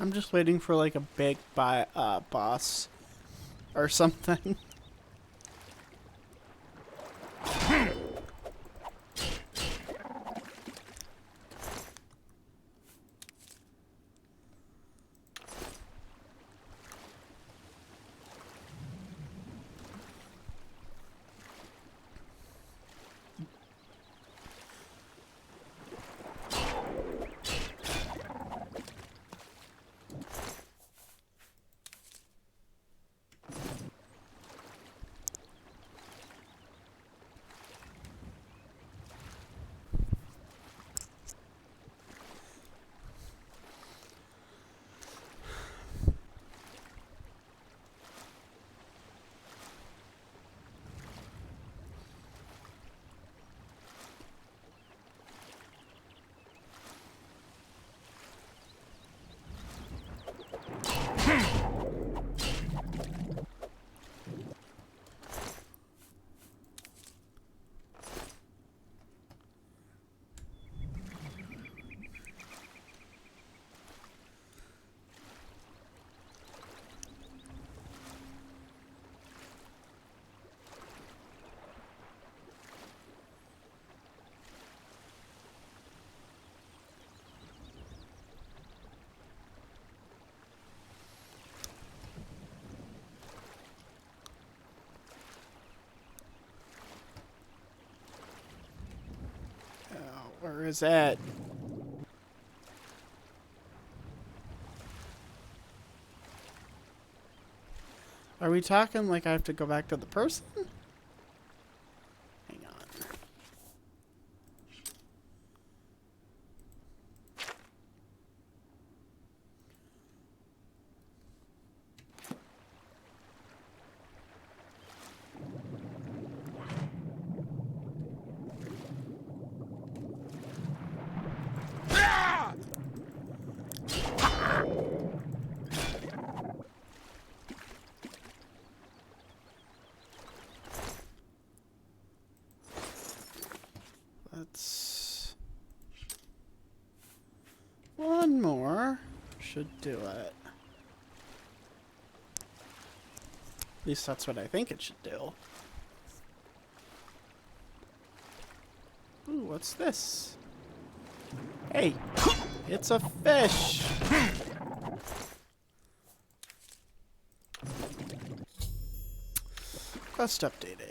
I'm just waiting for like a big boss or something. Where is it? Are we talking like I have to go back to the person? Hang on. Let's... One more should do it. At least that's what I think it should do. Ooh, what's this? Hey, it's a fish! Quest updated.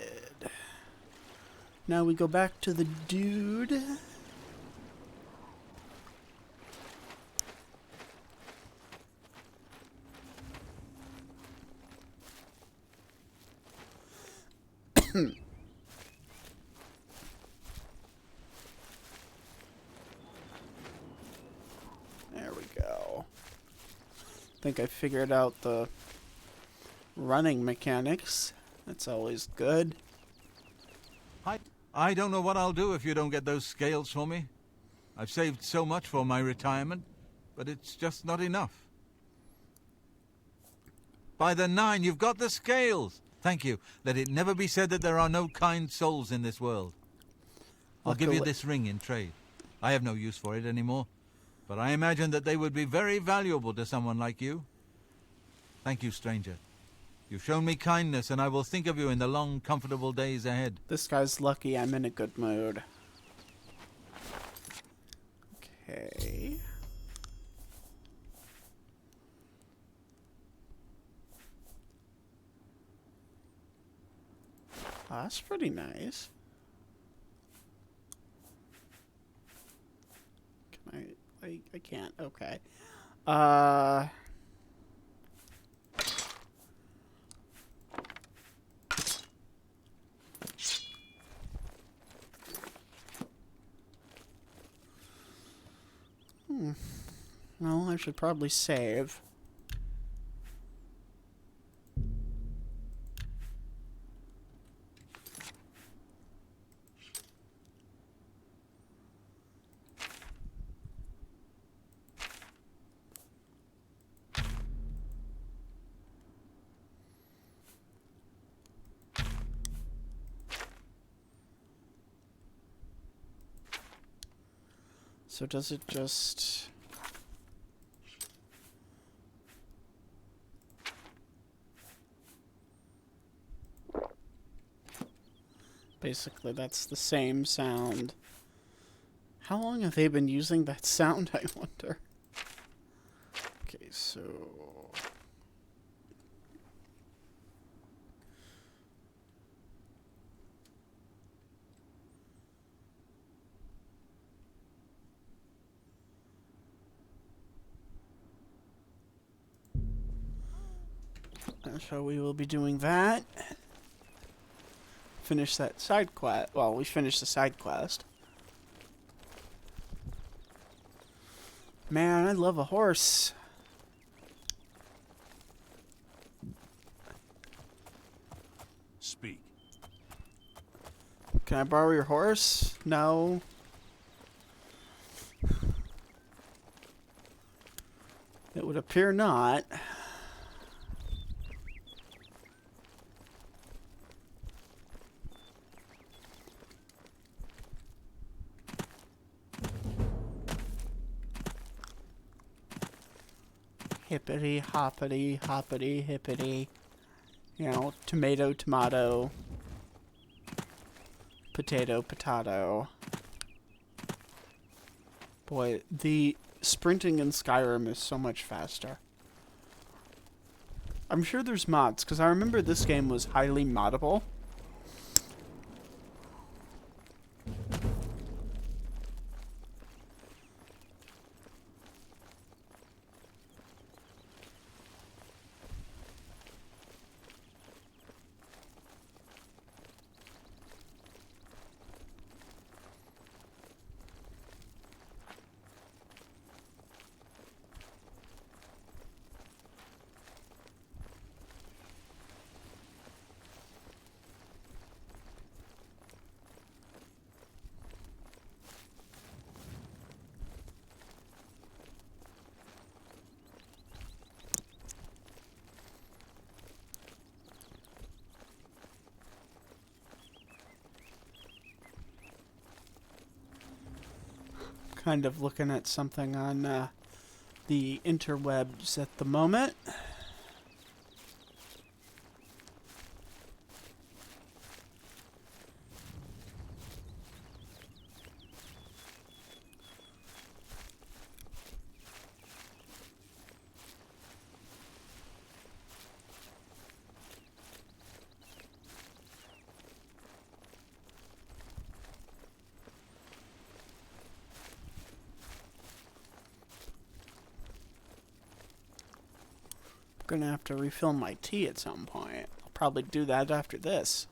Now we go back to the dude. There we go. I think I figured out the running mechanics. That's always good. I don't know what I'll do if you don't get those scales for me. I've saved so much for my retirement, but it's just not enough. By the 9, you've got the scales! Thank you. Let it never be said that there are no kind souls in this world. I'll give you this ring in trade. I have no use for it anymore, but I imagine that they would be very valuable to someone like you. Thank you, stranger. You've shown me kindness, and I will think of you in the long, comfortable days ahead. This guy's lucky I'm in a good mood. Okay. Oh, that's pretty nice. Can I can't. Okay. Well, I should probably save. So does it just... Basically, that's the same sound. How long have they been using that sound, I wonder? Okay, so... So we will be doing that. Finish that side quest. Well, we finished the side quest. Man, I love a horse. Speak. Can I borrow your horse? No. It would appear not. Hippity hoppity hoppity hippity. You know, tomato tomato. Potato potato. Boy, the sprinting in Skyrim is so much faster. I'm sure there's mods, because I remember this game was highly moddable. Kind of looking at something on the interwebs at the moment. Gonna have to refill my tea at some point. I'll probably do that after this.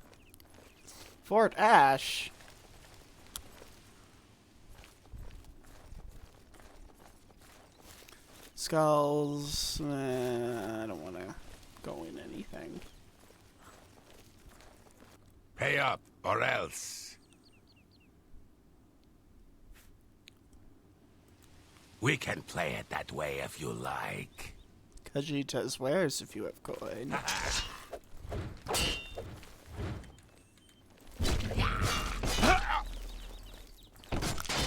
Fort Ash. Skulls. I don't want to go in anything. Pay up, or else. We can play it that way if you like. Khajiita swears if you have coin.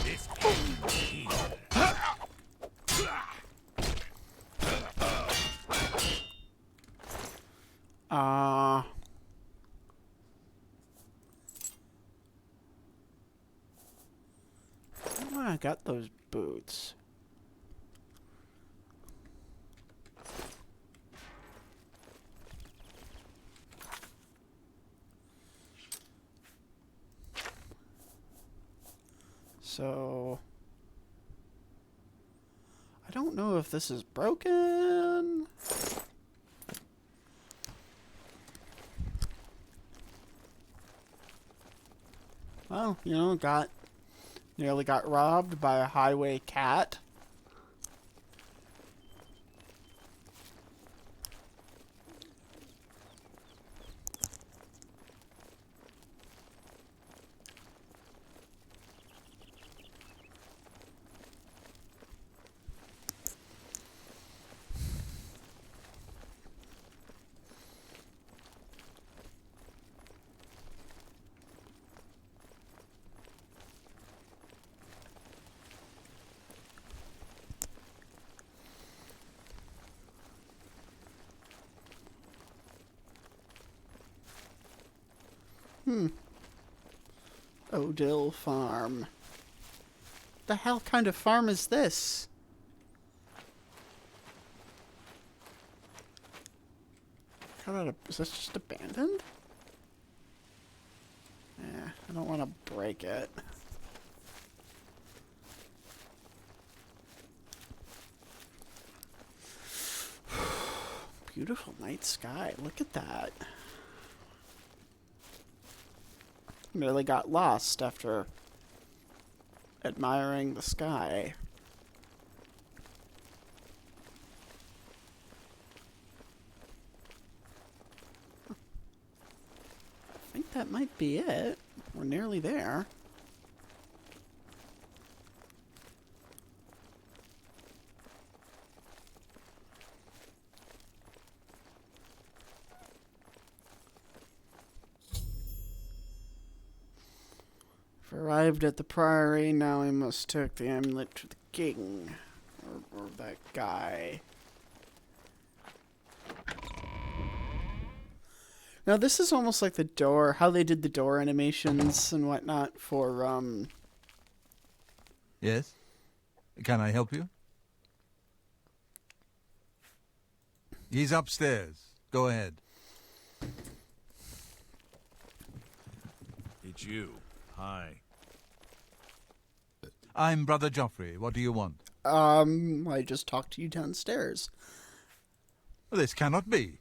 This ends here. I got those boots. So I don't know if this is broken. Well, you know, nearly got robbed by a highway cat. Odil Farm. The hell kind of farm is this? Is this just abandoned? Yeah, I don't want to break it. Beautiful night sky. Look at that. Nearly got lost after admiring the sky. I think that might be it. We're nearly there. Arrived at the priory, now I must take the amulet to the king. Or that guy. Now this is almost like the door, how they did the door animations and whatnot for, Yes? Can I help you? He's upstairs. Go ahead. It's you. Hi. I'm Brother Joffrey. What do you want? I just talked to you downstairs. This cannot be.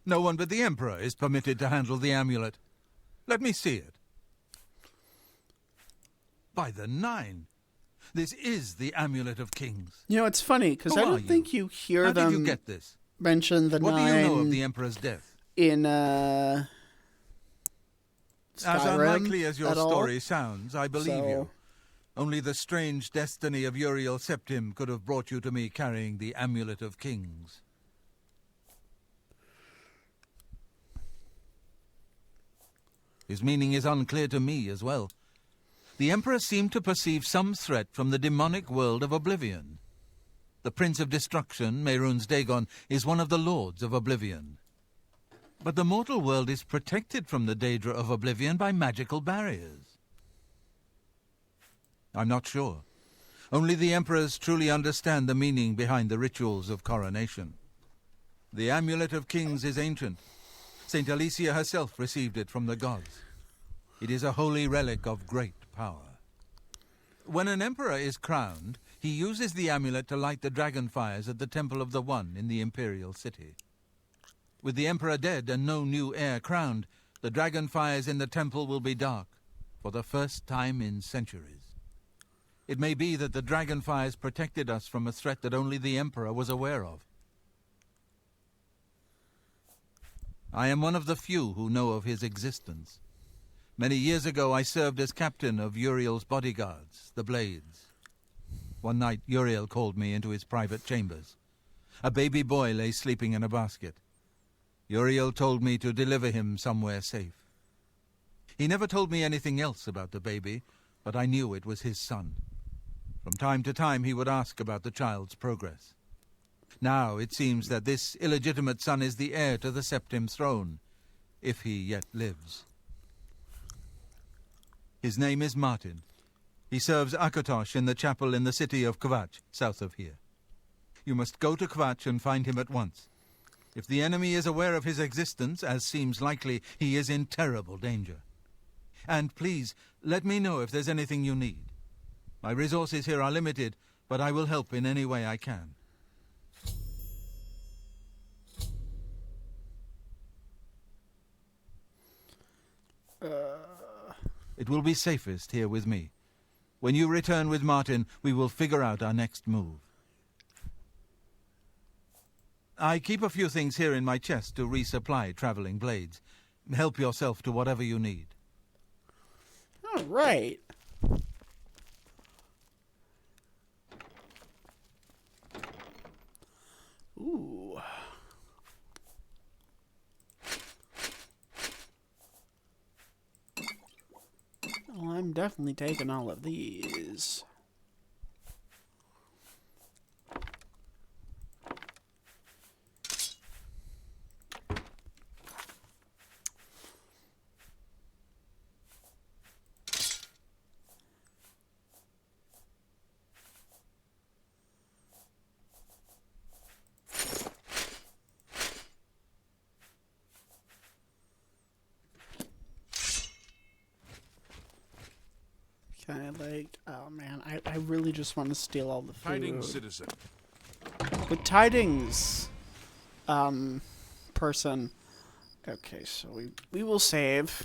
No one but the Emperor is permitted to handle the amulet. Let me see it. By the Nine! This is the Amulet of Kings. You know, it's funny, because I Who are don't think you hear How them did you get this? mention the What nine do you know of the Emperor's death? in, As Skyrim unlikely as your at all. story sounds, I believe So- you. Only the strange destiny of Uriel Septim could have brought you to me carrying the Amulet of Kings. His meaning is unclear to me as well. The Emperor seemed to perceive some threat from the demonic world of Oblivion. The Prince of Destruction, Mehrunes Dagon, is one of the Lords of Oblivion. But the mortal world is protected from the Daedra of Oblivion by magical barriers. I'm not sure. Only the Emperors truly understand the meaning behind the rituals of coronation. The Amulet of Kings is ancient. Saint Alicia herself received it from the gods. It is a holy relic of great power. When an emperor is crowned, he uses the amulet to light the dragon fires at the Temple of the One in the imperial city. With the emperor dead and no new heir crowned, the dragon fires in the temple will be dark, for the first time in centuries. It may be that the dragon fires protected us from a threat that only the emperor was aware of. I am one of the few who know of his existence. Many years ago I served as captain of Uriel's bodyguards, the Blades. One night Uriel called me into his private chambers. A baby boy lay sleeping in a basket. Uriel told me to deliver him somewhere safe. He never told me anything else about the baby, but I knew it was his son. From time to time he would ask about the child's progress. Now it seems that this illegitimate son is the heir to the Septim throne, if he yet lives. His name is Martin. He serves Akatosh in the chapel in the city of Kvatch, south of here. You must go to Kvatch and find him at once. If the enemy is aware of his existence, as seems likely, he is in terrible danger. And please, let me know if there's anything you need. My resources here are limited, but I will help in any way I can. It will be safest here with me. When you return with Martin, we will figure out our next move. I keep a few things here in my chest to resupply traveling blades. Help yourself to whatever you need. All right. Ooh. Well, I'm definitely taking all of these. Kind of like, oh man, I really just want to steal all the food. Tidings, citizen. The tidings, person. Okay, so we will save,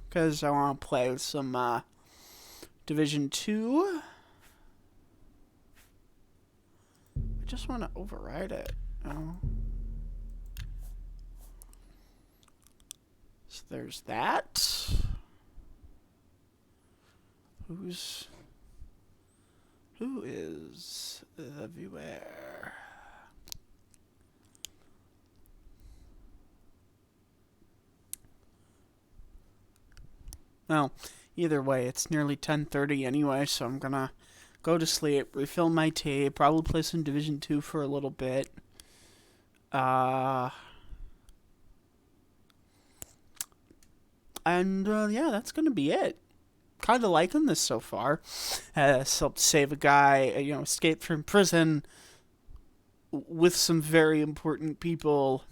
because I want to play with some, Division 2. I just want to override it. Oh. So there's that. Who is everywhere? Well, either way, it's nearly 10:30 anyway, so I'm gonna go to sleep, refill my tea, probably play some Division 2 for a little bit. Yeah, that's gonna be it. Kind of liking this so far. Helped save a guy, escaped from prison with some very important people.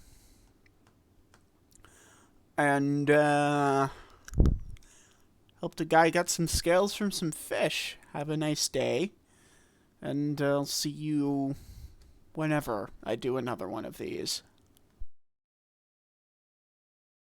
And, helped a guy get some scales from some fish. Have a nice day. And I'll see you whenever I do another one of these.